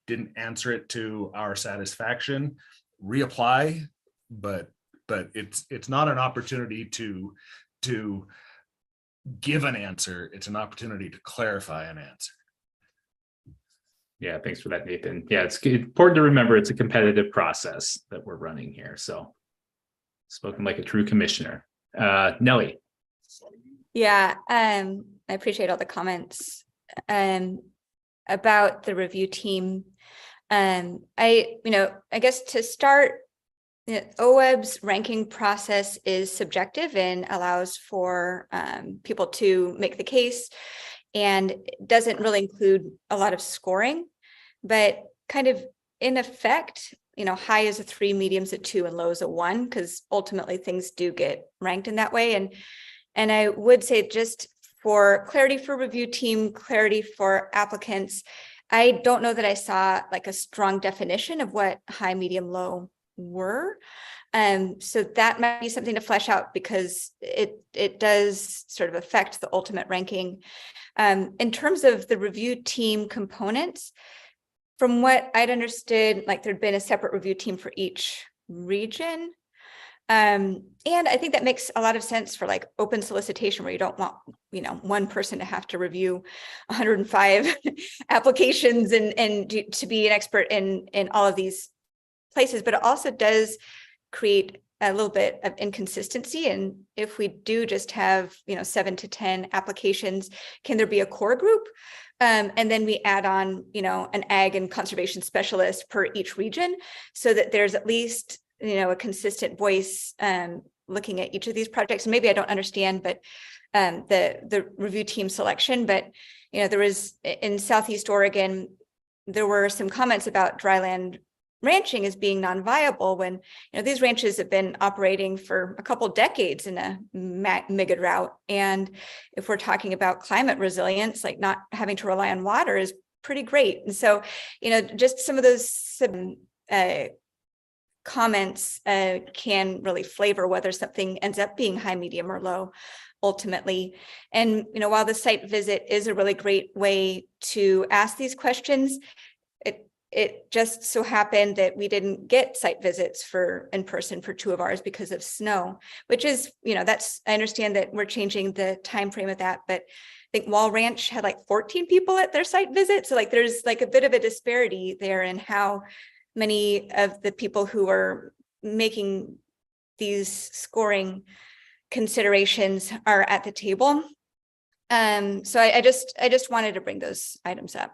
didn't answer it to our satisfaction, reapply, but it's not an opportunity to give an answer. It's an opportunity to clarify an answer. Yeah, thanks for that, Nathan. Yeah, it's important to remember it's a competitive process that we're running here. So spoken like a true commissioner. Nellie. Yeah, I appreciate all the comments about the review team. I guess to start, OWEB's ranking process is subjective and allows for people to make the case, and doesn't really include a lot of scoring, but kind of in effect, high is a 3, medium's a 2, and low is a 1, because ultimately things do get ranked in that way. And I would say, just for clarity for review team, clarity for applicants, I don't know that I saw like a strong definition of what high, medium, low were. So that might be something to flesh out, because it does sort of affect the ultimate ranking. In terms of the review team components, from what I'd understood, like there'd been a separate review team for each region. And I think that makes a lot of sense for like open solicitation, where you don't want, one person to have to review 105 applications and to be an expert in all of these places. But it also does create a little bit of inconsistency. And if we do just have, 7 to 10 applications, can there be a core group? And then we add on, an ag and conservation specialist per each region, so that there's at least, a consistent voice looking at each of these projects. And maybe I don't understand, but the review team selection, but, there was in Southeast Oregon, there were some comments about dryland ranching as being non-viable, when these ranches have been operating for a couple decades in a MIGAD route. And if we're talking about climate resilience, like not having to rely on water is pretty great. And so, just some of those comments can really flavor whether something ends up being high, medium, or low ultimately. And while the site visit is a really great way to ask these questions, it just so happened that we didn't get site visits in person for 2 of ours because of snow, which is, I understand that we're changing the time frame of that, but I think Wall Ranch had like 14 people at their site visit. So like there's like a bit of a disparity there in how many of the people who are making these scoring considerations are at the table. So I just wanted to bring those items up.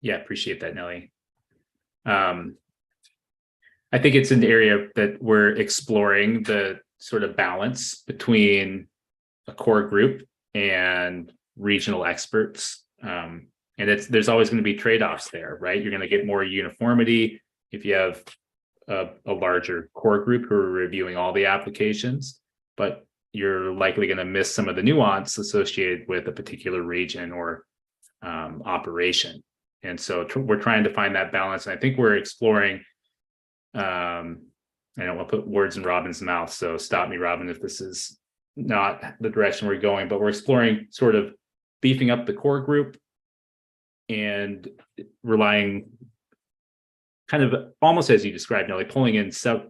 Yeah, appreciate that, Nellie. I think it's an area that we're exploring, the sort of balance between a core group and regional experts. And there's always going to be trade-offs there, right? You're going to get more uniformity if you have a larger core group who are reviewing all the applications, but you're likely going to miss some of the nuance associated with a particular region or operation. And so we're trying to find that balance. And I think we're exploring, I don't want to put words in Robin's mouth, so stop me, Robin, if this is not the direction we're going, but we're exploring sort of beefing up the core group and relying kind of almost as you described, like pulling in some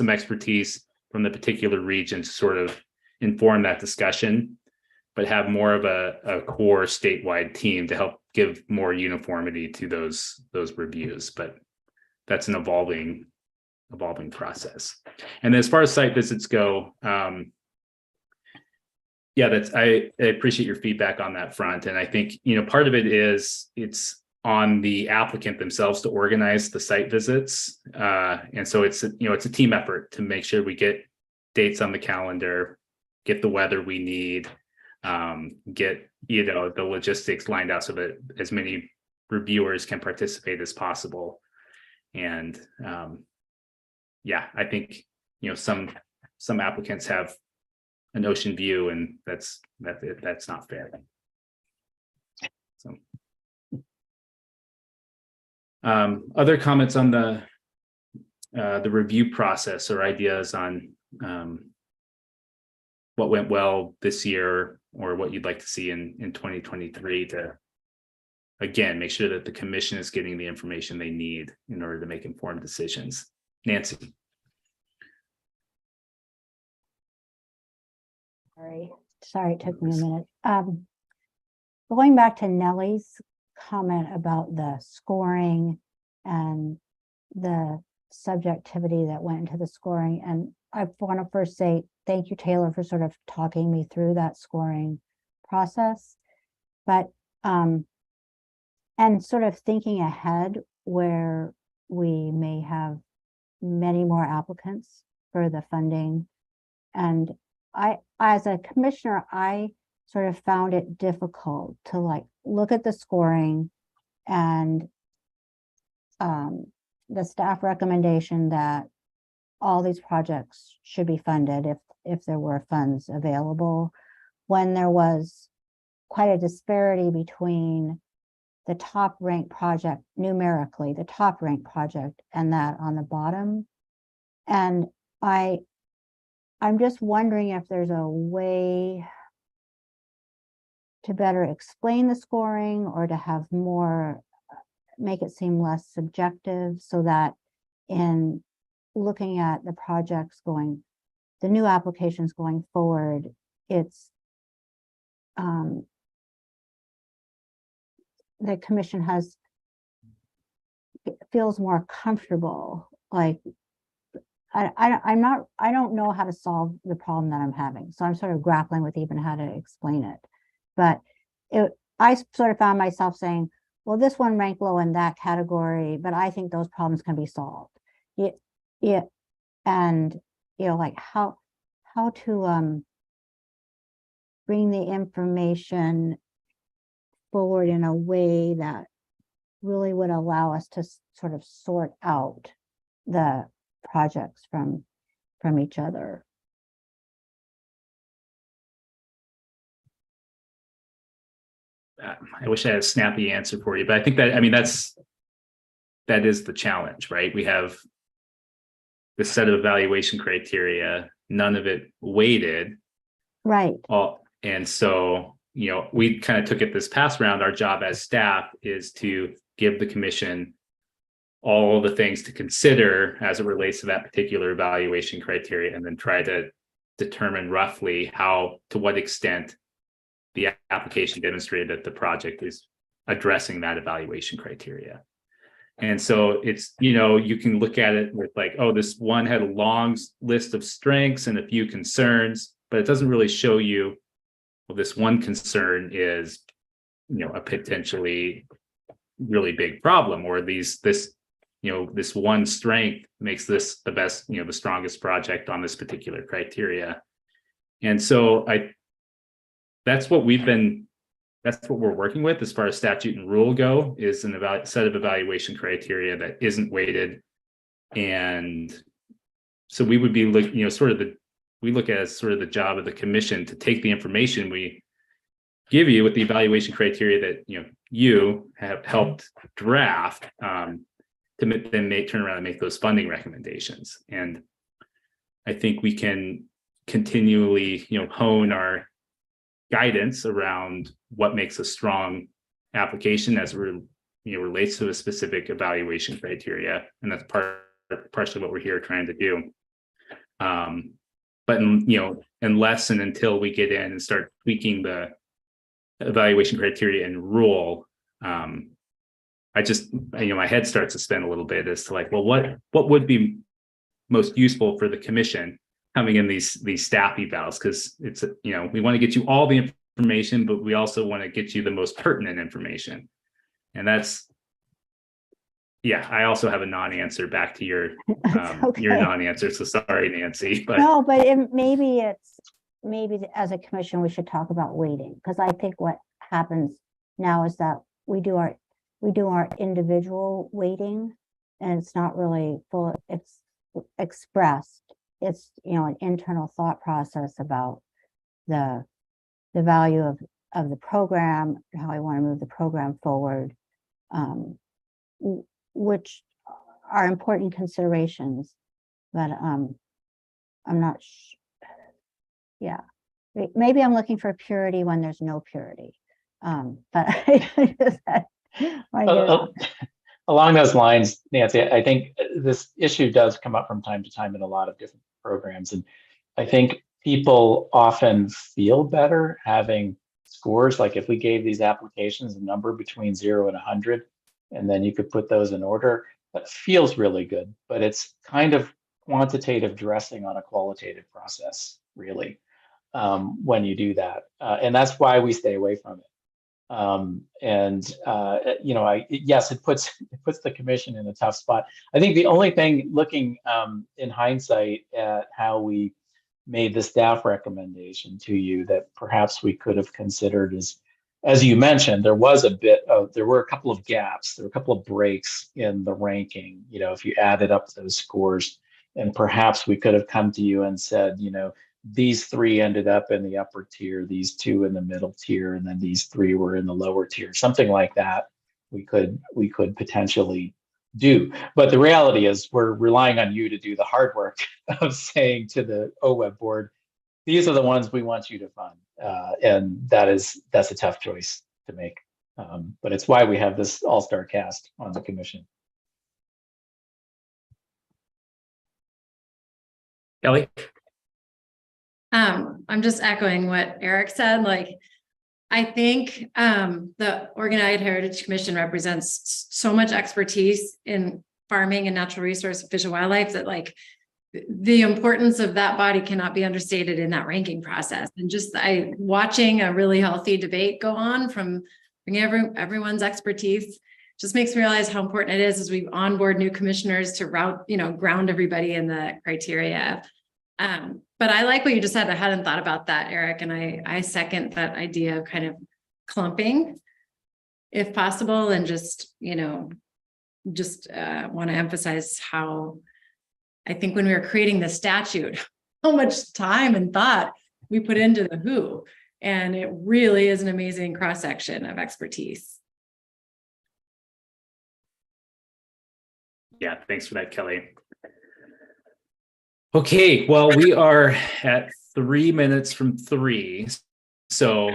expertise from the particular region to sort of inform that discussion, but have more of a core statewide team to help give more uniformity to those reviews. But that's an evolving process. And as far as site visits go, I appreciate your feedback on that front. And I think, part of it is it's on the applicant themselves to organize the site visits. And so it's a team effort to make sure we get dates on the calendar, get the weather we need, get the logistics lined out so that as many reviewers can participate as possible. And I think some applicants have an ocean view, and that's not fair. So other comments on the review process or ideas on what went well this year or what you'd like to see in 2023 to again, make sure that the commission is getting the information they need in order to make informed decisions. Nancy. Sorry, it took me a minute. Going back to Nellie's comment about the scoring and the subjectivity that went into the scoring. And I want to first say, thank you, Taylor, for sort of talking me through that scoring process. But, and sort of thinking ahead where we may have many more applicants for the funding. And as a commissioner, I sort of found it difficult to like look at the scoring and the staff recommendation that all these projects should be funded if there were funds available, when there was quite a disparity between the top ranked project, numerically, the top ranked project and that on the bottom. And I'm just wondering if there's a way to better explain the scoring or to have more, make it seem less subjective, so that in looking at the projects going, the new applications going forward, it's the commission feels more comfortable. Like I don't know how to solve the problem that I'm having, so I'm sort of grappling with even how to explain it. But I sort of found myself saying, well, this one ranked low in that category, but I think those problems can be solved. Yeah, and like how to bring the information forward in a way that really would allow us to sort of sort out the projects from each other. I wish I had a snappy answer for you, but I think that, I mean, that is the challenge, right? We have this set of evaluation criteria, none of it weighted. Right. And so, we kind of took it this past round. Our job as staff is to give the commission all the things to consider as it relates to that particular evaluation criteria, and then try to determine roughly to what extent the application demonstrated that the project is addressing that evaluation criteria. And so it's, you can look at it with like, oh, this one had a long list of strengths and a few concerns, but it doesn't really show you, well, this one concern is, a potentially really big problem, or this one strength makes this the best, the strongest project on this particular criteria. And so that's what we're working with as far as statute and rule go, is an set of evaluation criteria that isn't weighted. And so we would be looking, we look at it as sort of the job of the commission to take the information we give you with the evaluation criteria that you have helped draft, to then turn around and make those funding recommendations. And I think we can continually hone our guidance around what makes a strong application as relates to a specific evaluation criteria, and that's partially what we're here trying to do. But unless and until we get in and start tweaking the evaluation criteria and rule, I just my head starts to spin a little bit as to like, well, what would be most useful for the commission coming in these staff evals, because it's we want to get you all the information, but we also want to get you the most pertinent information. And that's, I also have a non-answer back to your your non-answer, so sorry, Nancy. But no, but maybe as a commission we should talk about weighting, because I think what happens now is that we do our individual weighting, and it's not really full, it's expressed. It's an internal thought process about the value of the program, how I want to move the program forward, which are important considerations. But I'm not. Maybe I'm looking for purity when there's no purity. But I get it. Along those lines, Nancy, I think this issue does come up from time to time in a lot of different programs. And I think people often feel better having scores. Like if we gave these applications a number between 0 and 100, and then you could put those in order, that feels really good. But it's kind of quantitative dressing on a qualitative process, really, when you do that. And that's why we stay away from it. Yes, it puts the commission in a tough spot. I think the only thing, looking in hindsight at how we made the staff recommendation to you, that perhaps we could have considered is, as you mentioned, there were a couple of gaps, there were a couple of breaks in the ranking. If you added up those scores, and perhaps we could have come to you and said, these 3 ended up in the upper tier, these 2 in the middle tier, and then these 3 were in the lower tier. Something like that we could potentially do. But the reality is we're relying on you to do the hard work of saying to the OWEB board, these are the ones we want you to fund. And that's a tough choice to make. But it's why we have this all-star cast on the commission. Kelly? I'm just echoing what Eric said. Like, I think the Oregon Heritage Commission represents so much expertise in farming and natural resource and fish and wildlife that, like, the importance of that body cannot be understated in that ranking process. And just watching a really healthy debate go on from bringing everyone's expertise just makes me realize how important it is as we onboard new commissioners to ground everybody in the criteria. But I like what you just said. I hadn't thought about that, Eric, and I second that idea of kind of clumping if possible, and just want to emphasize how I think when we were creating the statute, how much time and thought we put into the who, and it really is an amazing cross-section of expertise. Yeah, thanks for that, Kelly. Okay, well, we are at 3 minutes from 3. So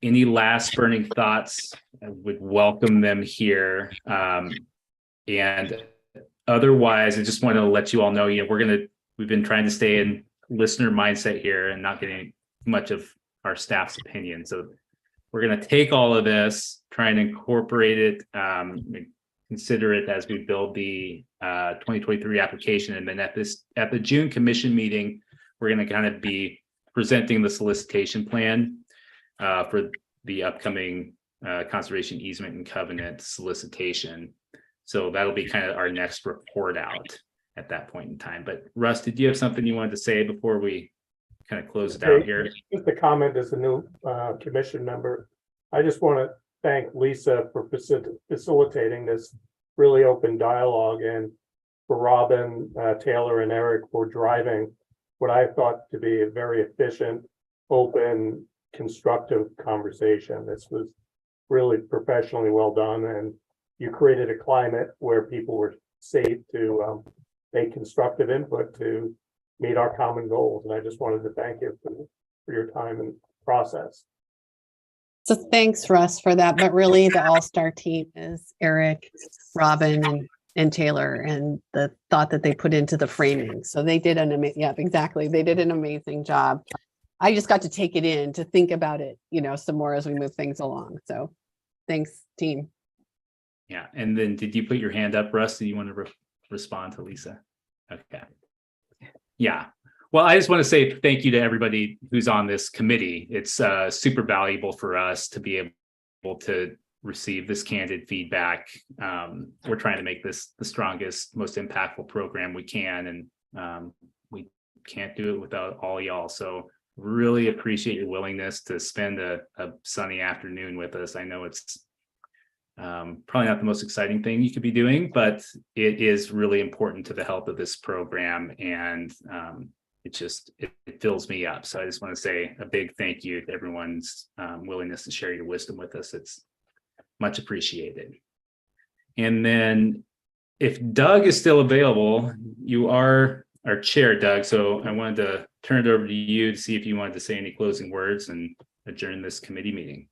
any last burning thoughts, I would welcome them here. And otherwise, I just want to let you all know, we've been trying to stay in listener mindset here and not getting much of our staff's opinion. So we're going to take all of this, try and incorporate it, consider it as we build the 2023 application. And then at the June commission meeting, we're going to kind of be presenting the solicitation plan for the upcoming conservation easement and covenant solicitation. So that'll be kind of our next report out at that point in time. But Russ, did you have something you wanted to say before we kind of close it out here? Just a comment as a new commission member. I just want to thank Lisa for facilitating this really open dialogue, and for Robin, Taylor, and Eric for driving what I thought to be a very efficient, open, constructive conversation. This was really professionally well done, and you created a climate where people were safe to make constructive input to meet our common goals. And I just wanted to thank you for your time and process. So thanks, Russ, for that. But really, the all-star team is Eric, Robin, and Taylor, and the thought that they put into the framing. So they did exactly. They did an amazing job. I just got to take it in to think about it, some more as we move things along. So thanks, team. Yeah. And then did you put your hand up, Russ? Do you want to respond to Lisa? Okay. Yeah. Well, I just want to say thank you to everybody who's on this committee. It's super valuable for us to be able to receive this candid feedback. We're trying to make this the strongest, most impactful program we can, and we can't do it without all y'all. So really appreciate your willingness to spend a sunny afternoon with us. I know it's probably not the most exciting thing you could be doing, but it is really important to the health of this program, and it fills me up. So I just want to say a big thank you to everyone's willingness to share your wisdom with us. It's much appreciated. And then if Doug is still available, you are our chair, Doug. So I wanted to turn it over to you to see if you wanted to say any closing words and adjourn this committee meeting.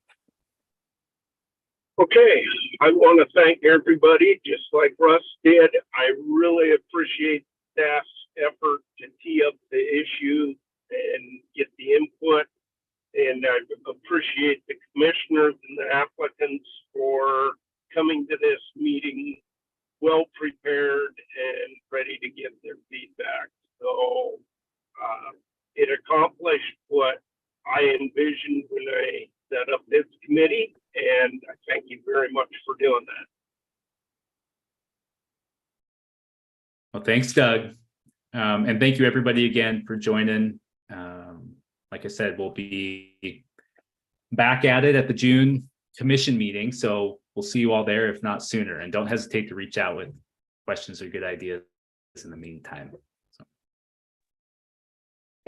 Okay, I want to thank everybody, just like Russ did. I really appreciate staff's effort to tee up the issue and get the input. And I appreciate the commissioners and the applicants for coming to this meeting well prepared and ready to give their feedback. So it accomplished what I envisioned when I set up this committee, and I thank you very much for doing that. Well, thanks, Doug. And thank you everybody again for joining. Like I said, we'll be back at it at the June commission meeting. So we'll see you all there, if not sooner. And don't hesitate to reach out with questions or good ideas in the meantime.